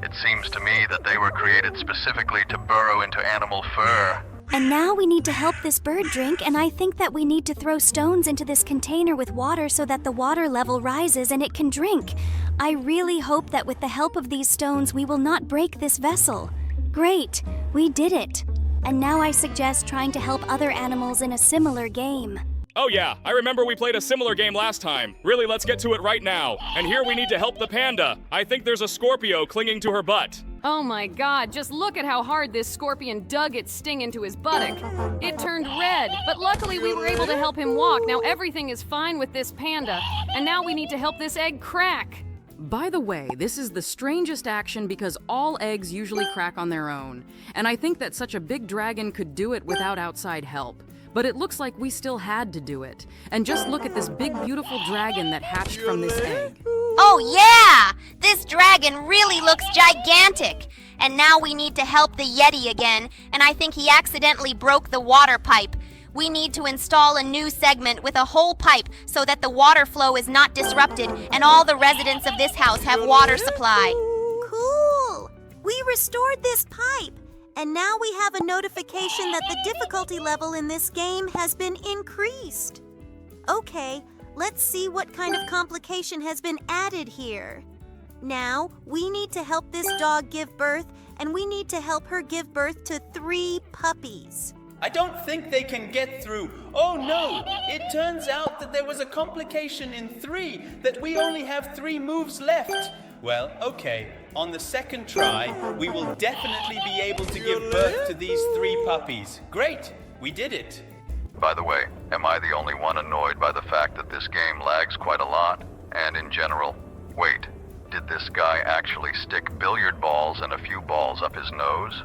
It seems to me that they were created specifically to burrow into animal fur. And now we need to help this bird drink, and I think that we need to throw stones into this container with water so that the water level rises and it can drink. I really hope that with the help of these stones we will not break this vessel. Great, we did it. And now I suggest trying to help other animals in a similar game. Oh yeah, I remember we played a similar game last time. Really, let's get to it right now. And here we need to help the panda. I think there's a Scorpio clinging to her butt. Oh my god, just look at how hard this scorpion dug its sting into his buttock. It turned red, but luckily we were able to help him walk. Now everything is fine with this panda. And now we need to help this egg crack. By the way, this is the strangest action because all eggs usually crack on their own. And I think that such a big dragon could do it without outside help. But it looks like we still had to do it. And just look at this big, beautiful dragon that hatched from this egg. Oh yeah! This dragon really looks gigantic! And now we need to help the Yeti again, and I think he accidentally broke the water pipe. We need to install a new segment with a whole pipe so that the water flow is not disrupted and all the residents of this house have water supply. Cool! We restored this pipe. And now we have a notification that the difficulty level in this game has been increased. Okay, let's see what kind of complication has been added here. Now, we need to help this dog give birth, and we need to help her give birth to 3 puppies. I don't think they can get through. Oh no! It turns out that there was a complication in 3, that we only have 3 moves left. Well, okay. On the second try, we will definitely be able to give birth to these 3 puppies. Great! We did it. By the way, am I the only one annoyed by the fact that this game lags quite a lot? And in general, wait, did this guy actually stick billiard balls and a few balls up his nose?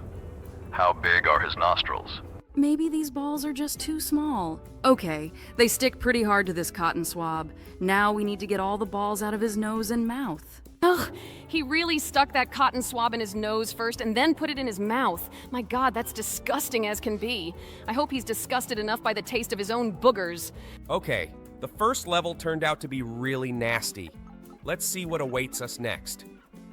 How big are his nostrils? Maybe these balls are just too small. Okay, they stick pretty hard to this cotton swab. Now we need to get all the balls out of his nose and mouth. Ugh, he really stuck that cotton swab in his nose first and then put it in his mouth. My god, that's disgusting as can be. I hope he's disgusted enough by the taste of his own boogers. Okay, the first level turned out to be really nasty. Let's see what awaits us next.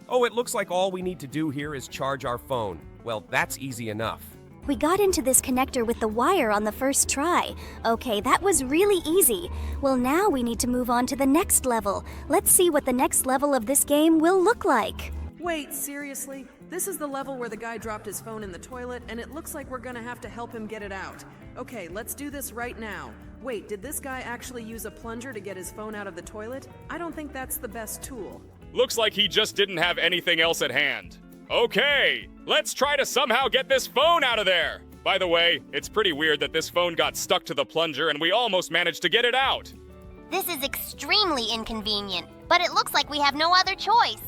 Oh, it looks like all we need to do here is charge our phone. Well, that's easy enough. We got into this connector with the wire on the first try. Okay, that was really easy. Well, now we need to move on to the next level. Let's see what the next level of this game will look like. Wait, seriously? This is the level where the guy dropped his phone in the toilet, and it looks like we're gonna have to help him get it out. Okay, let's do this right now. Wait, did this guy actually use a plunger to get his phone out of the toilet? I don't think that's the best tool. Looks like he just didn't have anything else at hand. Okay, let's try to somehow get this phone out of there. By the way, it's pretty weird that this phone got stuck to the plunger and we almost managed to get it out. This is extremely inconvenient. But it looks like we have no other choice.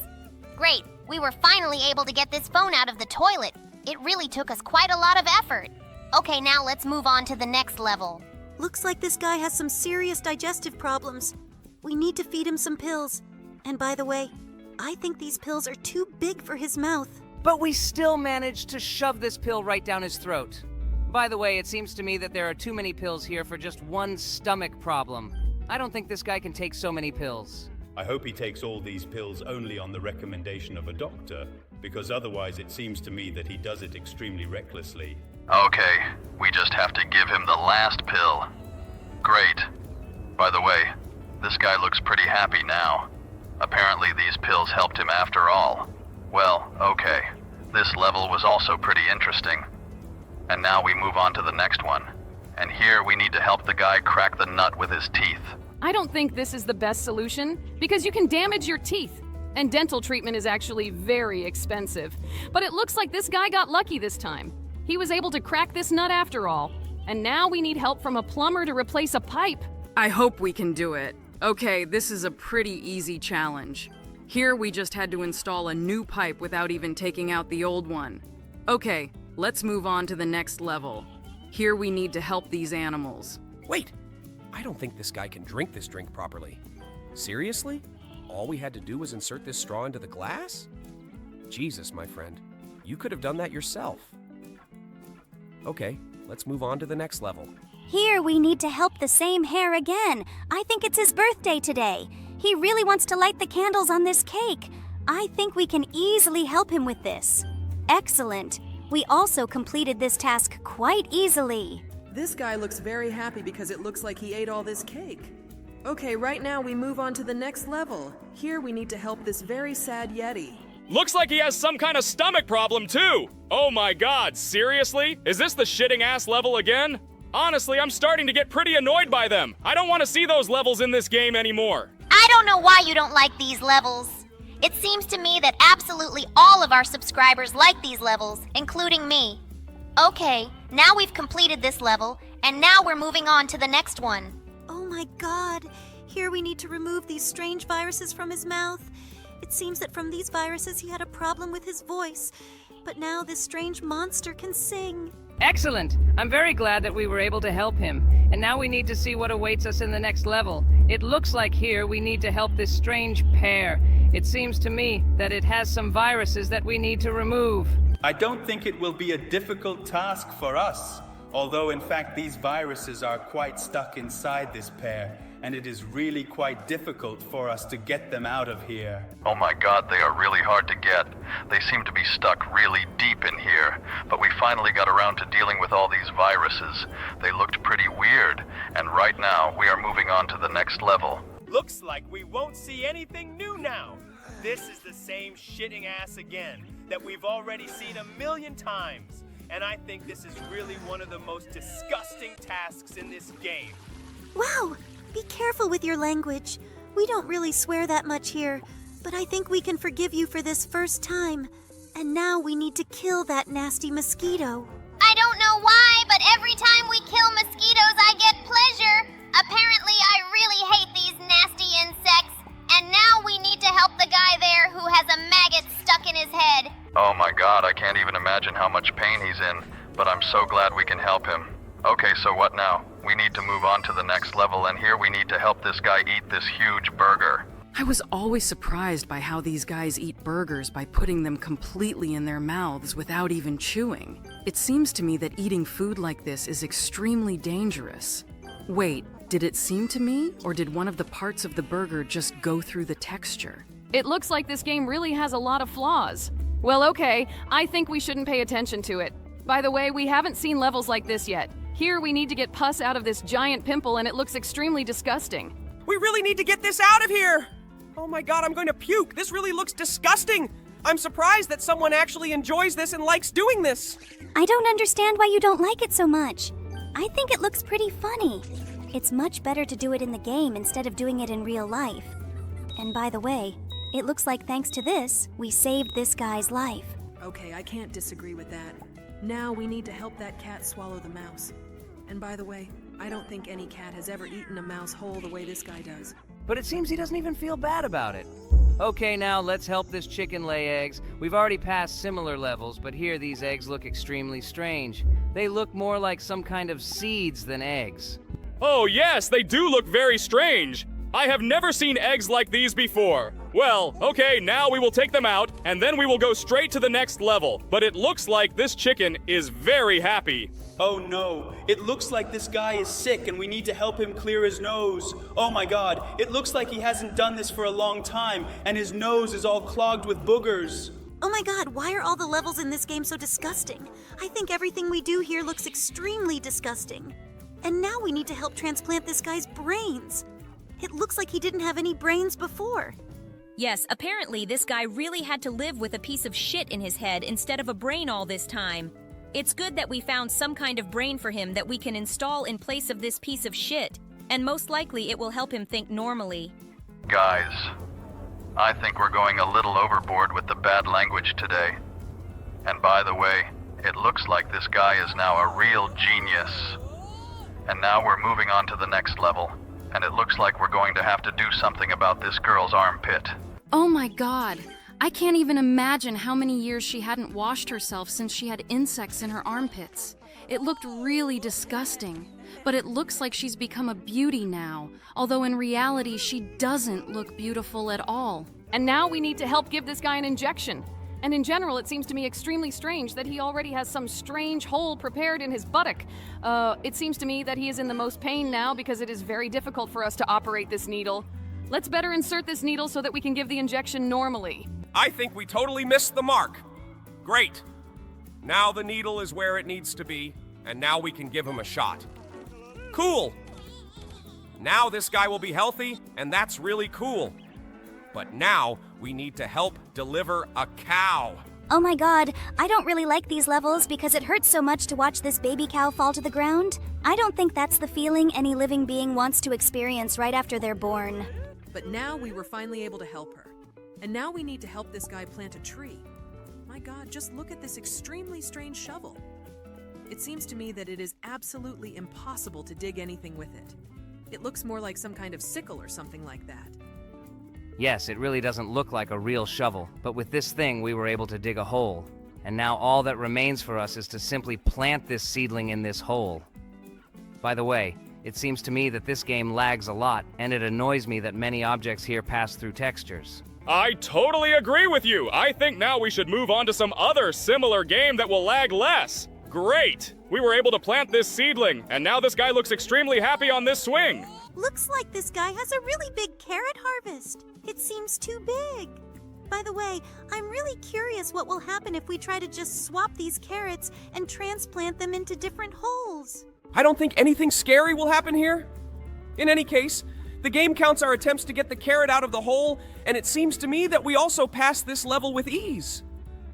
Great, we were finally able to get this phone out of the toilet. It really took us quite a lot of effort. Okay, now let's move on to the next level. Looks like this guy has some serious digestive problems. We need to feed him some pills. And by the way, I think these pills are too big for his mouth. But we still managed to shove this pill right down his throat. By the way, it seems to me that there are too many pills here for just one stomach problem. I don't think this guy can take so many pills. I hope he takes all these pills only on the recommendation of a doctor, because otherwise it seems to me that he does it extremely recklessly. Okay, we just have to give him the last pill. Great. By the way, this guy looks pretty happy now. Apparently these pills helped him after all. Well, okay. This level was also pretty interesting. And now we move on to the next one. And here we need to help the guy crack the nut with his teeth. I don't think this is the best solution because you can damage your teeth. And dental treatment is actually very expensive. But it looks like this guy got lucky this time. He was able to crack this nut after all. And now we need help from a plumber to replace a pipe. I hope we can do it. Okay, this is a pretty easy challenge. Here we just had to install a new pipe without even taking out the old one. Okay, let's move on to the next level. Here we need to help these animals. Wait, I don't think this guy can drink this drink properly. Seriously? All we had to do was insert this straw into the glass? Jesus, my friend, you could have done that yourself. Okay, let's move on to the next level. Here we need to help the same hare again. I think it's his birthday today. He really wants to light the candles on this cake. I think we can easily help him with this. Excellent. We also completed this task quite easily. This guy looks very happy because it looks like he ate all this cake. Okay, right now we move on to the next level. Here we need to help this very sad Yeti. Looks like he has some kind of stomach problem too. Oh my god, seriously? Is this the shitting ass level again? Honestly, I'm starting to get pretty annoyed by them. I don't want to see those levels in this game anymore. I don't know why you don't like these levels. It seems to me that absolutely all of our subscribers like these levels, including me. Okay, now we've completed this level, and now we're moving on to the next one. Oh my god, here we need to remove these strange viruses from his mouth. It seems that from these viruses he had a problem with his voice, but now this strange monster can sing. Excellent! I'm very glad that we were able to help him. And now we need to see what awaits us in the next level. It looks like here we need to help this strange pair. It seems to me that it has some viruses that we need to remove. I don't think it will be a difficult task for us, although in fact these viruses are quite stuck inside this pair, and it is really quite difficult for us to get them out of here. Oh my god, they are really hard to get. They seem to be stuck really deep in here, but we finally got around to dealing with all these viruses. They looked pretty weird, and right now we are moving on to the next level. Looks like we won't see anything new now. This is the same shitting ass again that we've already seen 1,000,000 times. And I think this is really one of the most disgusting tasks in this game. Wow! Be careful with your language. We don't really swear that much here, but I think we can forgive you for this first time. And now we need to kill that nasty mosquito. I don't know why, but every time we kill mosquitoes, I get pleasure. Apparently, I really hate these nasty insects. And now we need to help the guy there who has a maggot stuck in his head. Oh my god, I can't even imagine how much pain he's in, but I'm so glad we can help him. Okay, so what now? We need to move on to the next level, and here we need to help this guy eat this huge burger. I was always surprised by how these guys eat burgers by putting them completely in their mouths without even chewing. It seems to me that eating food like this is extremely dangerous. Wait, did it seem to me, or did one of the parts of the burger just go through the texture? It looks like this game really has a lot of flaws. Well, okay, I think we shouldn't pay attention to it. By the way, we haven't seen levels like this yet. Here we need to get pus out of this giant pimple, and it looks extremely disgusting. We really need to get this out of here! Oh my god, I'm going to puke! This really looks disgusting! I'm surprised that someone actually enjoys this and likes doing this! I don't understand why you don't like it so much. I think it looks pretty funny. It's much better to do it in the game instead of doing it in real life. And by the way, it looks like thanks to this, we saved this guy's life. Okay, I can't disagree with that. Now we need to help that cat swallow the mouse. And by the way, I don't think any cat has ever eaten a mouse whole the way this guy does. but it seems he doesn't even feel bad about it. Okay, now let's help this chicken lay eggs. We've already passed similar levels, but here these eggs look extremely strange. They look more like some kind of seeds than eggs. Oh yes, they do look very strange. I have never seen eggs like these before. Well, okay, now we will take them out, and then we will go straight to the next level. But it looks like this chicken is very happy. Oh no, it looks like this guy is sick and we need to help him clear his nose. Oh my god, it looks like he hasn't done this for a long time and his nose is all clogged with boogers. Oh my god, why are all the levels in this game so disgusting? I think everything we do here looks extremely disgusting. And now we need to help transplant this guy's brains. It looks like he didn't have any brains before. Yes, apparently this guy really had to live with a piece of shit in his head instead of a brain all this time. It's good that we found some kind of brain for him that we can install in place of this piece of shit, and most likely it will help him think normally. Guys, I think we're going a little overboard with the bad language today. And by the way, it looks like this guy is now a real genius. And now we're moving on to the next level, and it looks like we're going to have to do something about this girl's armpit. Oh my god. I can't even imagine how many years she hadn't washed herself since she had insects in her armpits. It looked really disgusting, but it looks like she's become a beauty now, although in reality she doesn't look beautiful at all. And now we need to help give this guy an injection. And in general, it seems to me extremely strange that he already has some strange hole prepared in his buttock. It seems to me that he is in the most pain now because it is very difficult for us to operate this needle. Let's better insert this needle so that we can give the injection normally. I think we totally missed the mark. Great. Now the needle is where it needs to be, and now we can give him a shot. Cool. Now this guy will be healthy, and that's really cool. But now we need to help deliver a cow. Oh my god, I don't really like these levels because it hurts so much to watch this baby cow fall to the ground. I don't think that's the feeling any living being wants to experience right after they're born. But now we were finally able to help her. And now we need to help this guy plant a tree. My god, just look at this extremely strange shovel. It seems to me that it is absolutely impossible to dig anything with it. It looks more like some kind of sickle or something like that. Yes, it really doesn't look like a real shovel, but with this thing we were able to dig a hole. And now all that remains for us is to simply plant this seedling in this hole. By the way, it seems to me that this game lags a lot, and it annoys me that many objects here pass through textures. I totally agree with you. I think now we should move on to some other similar game that will lag less. Great! We were able to plant this seedling, and now this guy looks extremely happy on this swing. Looks like this guy has a really big carrot harvest. It seems too big. By the way, I'm really curious what will happen if we try to just swap these carrots and transplant them into different holes. I don't think anything scary will happen here. In any case, the game counts our attempts to get the carrot out of the hole, and it seems to me that we also passed this level with ease.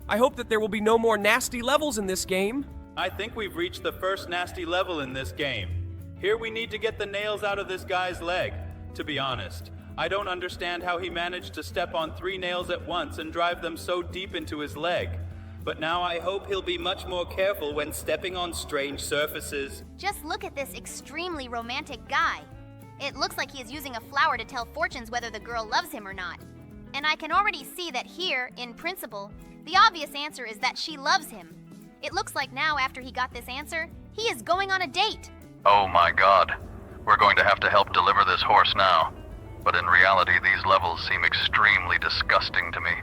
I hope that there will be no more nasty levels in this game. I think we've reached the first nasty level in this game. Here we need to get the nails out of this guy's leg. To be honest, I don't understand how he managed to step on 3 nails at once and drive them so deep into his leg. But now I hope he'll be much more careful when stepping on strange surfaces. Just look at this extremely romantic guy. It looks like he is using a flower to tell fortunes whether the girl loves him or not. And I can already see that here, in principle, the obvious answer is that she loves him. It looks like now, after he got this answer, he is going on a date. Oh my god. We're going to have to help deliver this horse now. But in reality, these levels seem extremely disgusting to me.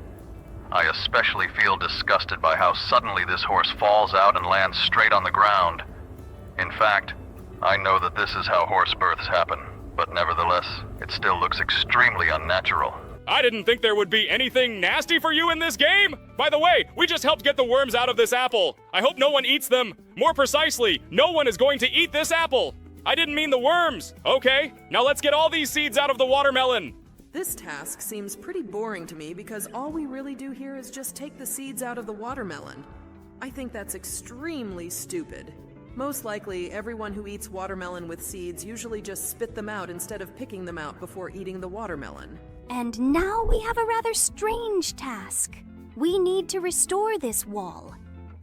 I especially feel disgusted by how suddenly this horse falls out and lands straight on the ground. In fact, I know that this is how horse births happen. But nevertheless, it still looks extremely unnatural. I didn't think there would be anything nasty for you in this game. By the way, we just helped get the worms out of this apple. I hope no one eats them. More precisely, no one is going to eat this apple. I didn't mean the worms. Okay, now let's get all these seeds out of the watermelon. This task seems pretty boring to me because all we really do here is just take the seeds out of the watermelon. I think that's extremely stupid. Most likely, everyone who eats watermelon with seeds usually just spit them out instead of picking them out before eating the watermelon. And now we have a rather strange task. We need to restore this wall.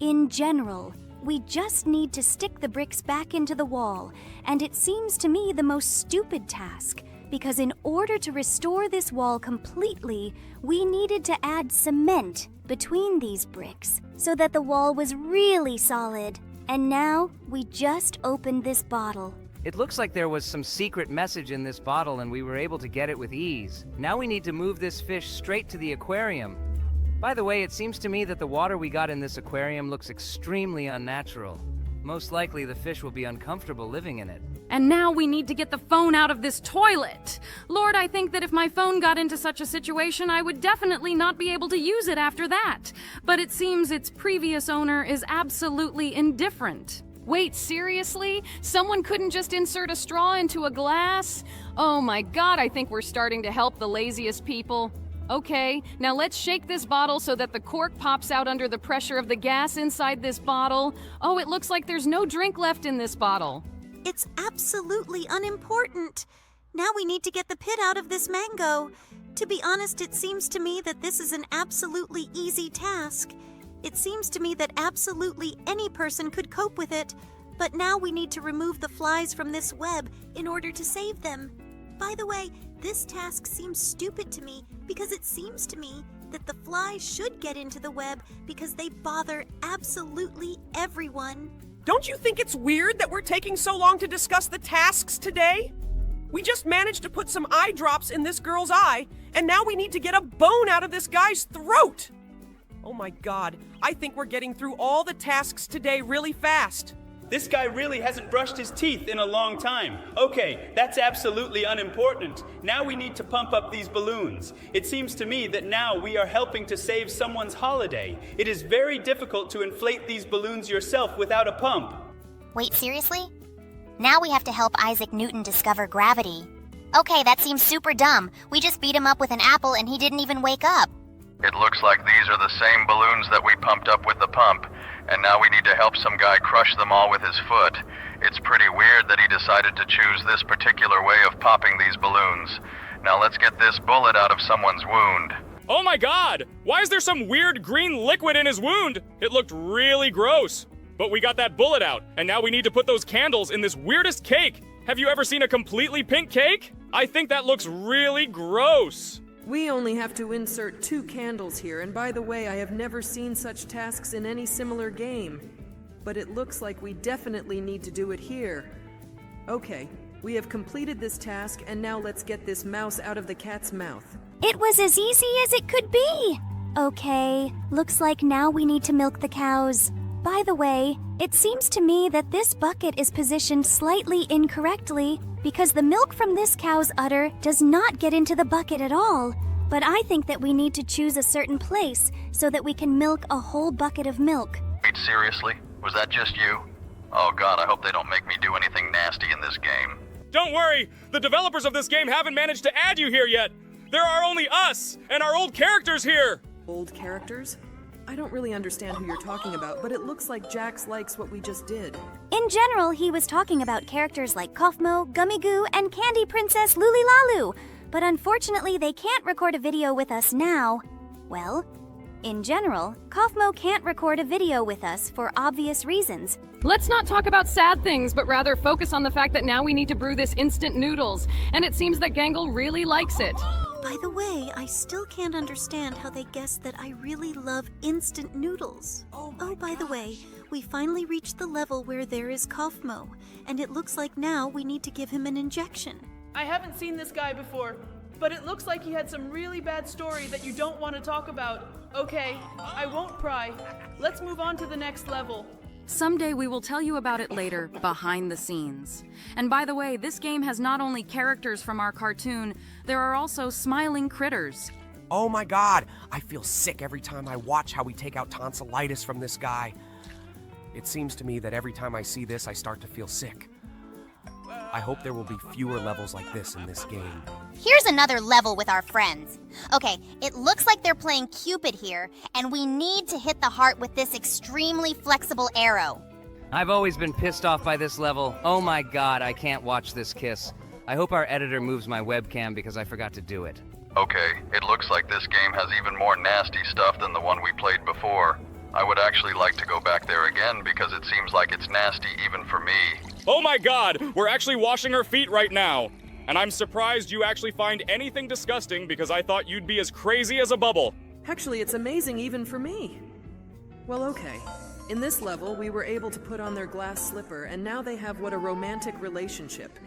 In general, we just need to stick the bricks back into the wall, and it seems to me the most stupid task, because in order to restore this wall completely, we needed to add cement between these bricks so that the wall was really solid. And now we just opened this bottle. It looks like there was some secret message in this bottle and we were able to get it with ease. Now we need to move this fish straight to the aquarium. By the way, it seems to me that the water we got in this aquarium looks extremely unnatural. Most likely the fish will be uncomfortable living in it. And now we need to get the phone out of this toilet. Lord, I think that if my phone got into such a situation, I would definitely not be able to use it after that. But it seems its previous owner is absolutely indifferent. Wait, seriously? Someone couldn't just insert a straw into a glass? Oh my god, I think we're starting to help the laziest people. Okay, now let's shake this bottle so that the cork pops out under the pressure of the gas inside this bottle. Oh, it looks like there's no drink left in this bottle. It's absolutely unimportant. Now we need to get the pit out of this mango. To be honest, it seems to me that this is an absolutely easy task. It seems to me that absolutely any person could cope with it. But now we need to remove the flies from this web in order to save them. By the way, this task seems stupid to me because it seems to me that the flies should get into the web because they bother absolutely everyone. Don't you think it's weird that we're taking so long to discuss the tasks today? We just managed to put some eye drops in this girl's eye, and now we need to get a bone out of this guy's throat! Oh my god, I think we're getting through all the tasks today really fast. This guy really hasn't brushed his teeth in a long time. Okay, that's absolutely unimportant. Now we need to pump up these balloons. It seems to me that now we are helping to save someone's holiday. It is very difficult to inflate these balloons yourself without a pump. Wait, seriously? Now we have to help Isaac Newton discover gravity. Okay, that seems super dumb. We just beat him up with an apple and he didn't even wake up. It looks like these are the same balloons that we pumped up with the pump, and now we need to help some guy crush them all with his foot. It's pretty weird that he decided to choose this particular way of popping these balloons. Now let's get this bullet out of someone's wound. Oh my god! Why is there some weird green liquid in his wound? It looked really gross. But we got that bullet out, and now we need to put those candles in this weirdest cake. Have you ever seen a completely pink cake? I think that looks really gross. We only have to insert 2 candles here, and by the way, I have never seen such tasks in any similar game. But it looks like we definitely need to do it here. Okay, we have completed this task, and now let's get this mouse out of the cat's mouth. It was as easy as it could be. Okay, looks like now we need to milk the cows. By the way, it seems to me that this bucket is positioned slightly incorrectly because the milk from this cow's udder does not get into the bucket at all. But I think that we need to choose a certain place so that we can milk a whole bucket of milk. Wait, seriously? Was that just you? Oh god, I hope they don't make me do anything nasty in this game. Don't worry, the developers of this game haven't managed to add you here yet. There are only us and our old characters here. Old characters? I don't really understand who you're talking about, but it looks like Jax likes what we just did. In general, he was talking about characters like Kaufmo, Gummy Goo, and Candy Princess Lulilalu. But unfortunately, they can't record a video with us now. Well, in general, Kaufmo can't record a video with us for obvious reasons. Let's not talk about sad things, but rather focus on the fact that now we need to brew this instant noodles, and it seems that Gangle really likes it. By the way, I still can't understand how they guessed that I really love instant noodles. Oh, by the way, we finally reached the level where there is Kaufmo, and it looks like now we need to give him an injection. I haven't seen this guy before, but it looks like he had some really bad story that you don't want to talk about. Okay, I won't pry. Let's move on to the next level. Someday we will tell you about it later, behind the scenes. And by the way, this game has not only characters from our cartoon, there are also smiling critters. Oh my god, I feel sick every time I watch how we take out tonsillitis from this guy. It seems to me that every time I see this, I start to feel sick. I hope there will be fewer levels like this in this game. Here's another level with our friends. Okay, it looks like they're playing Cupid here, and we need to hit the heart with this extremely flexible arrow. I've always been pissed off by this level. Oh my god, I can't watch this kiss. I hope our editor moves my webcam because I forgot to do it. Okay, it looks like this game has even more nasty stuff than the one we played before. I would actually like to go back there again because it seems like it's nasty even for me. Oh my god, we're actually washing our feet right now. And I'm surprised you actually find anything disgusting because I thought you'd be as crazy as a bubble. Actually, it's amazing even for me. Well, okay. In this level, we were able to put on their glass slipper, and now they have what a romantic relationship.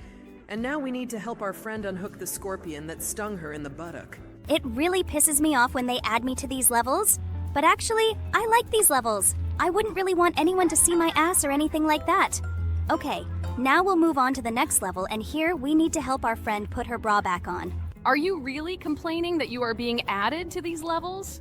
And now we need to help our friend unhook the scorpion that stung her in the buttock. It really pisses me off when they add me to these levels. But actually, I like these levels. I wouldn't really want anyone to see my ass or anything like that. Okay, now we'll move on to the next level, and here we need to help our friend put her bra back on. Are you really complaining that you are being added to these levels?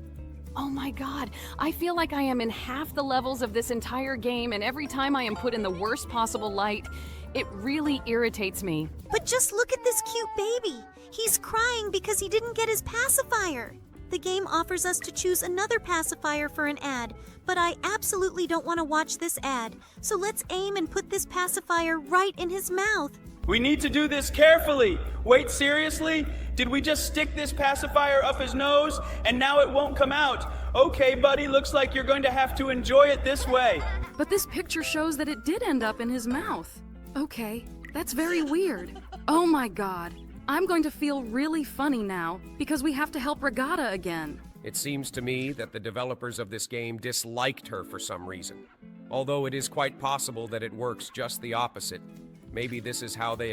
Oh my god, I feel like I am in half the levels of this entire game, and every time I am put in the worst possible light, it really irritates me. But just look at this cute baby. He's crying because he didn't get his pacifier. The game offers us to choose another pacifier for an ad, but I absolutely don't want to watch this ad. So let's aim and put this pacifier right in his mouth. We need to do this carefully. Wait, seriously? Did we just stick this pacifier up his nose and now it won't come out? Okay, buddy, looks like you're going to have to enjoy it this way. But this picture shows that it did end up in his mouth. Okay, that's very weird. Oh my god. I'm going to feel really funny now because we have to help Regatta again. It seems to me that the developers of this game disliked her for some reason. Although it is quite possible that it works just the opposite. Maybe this is how they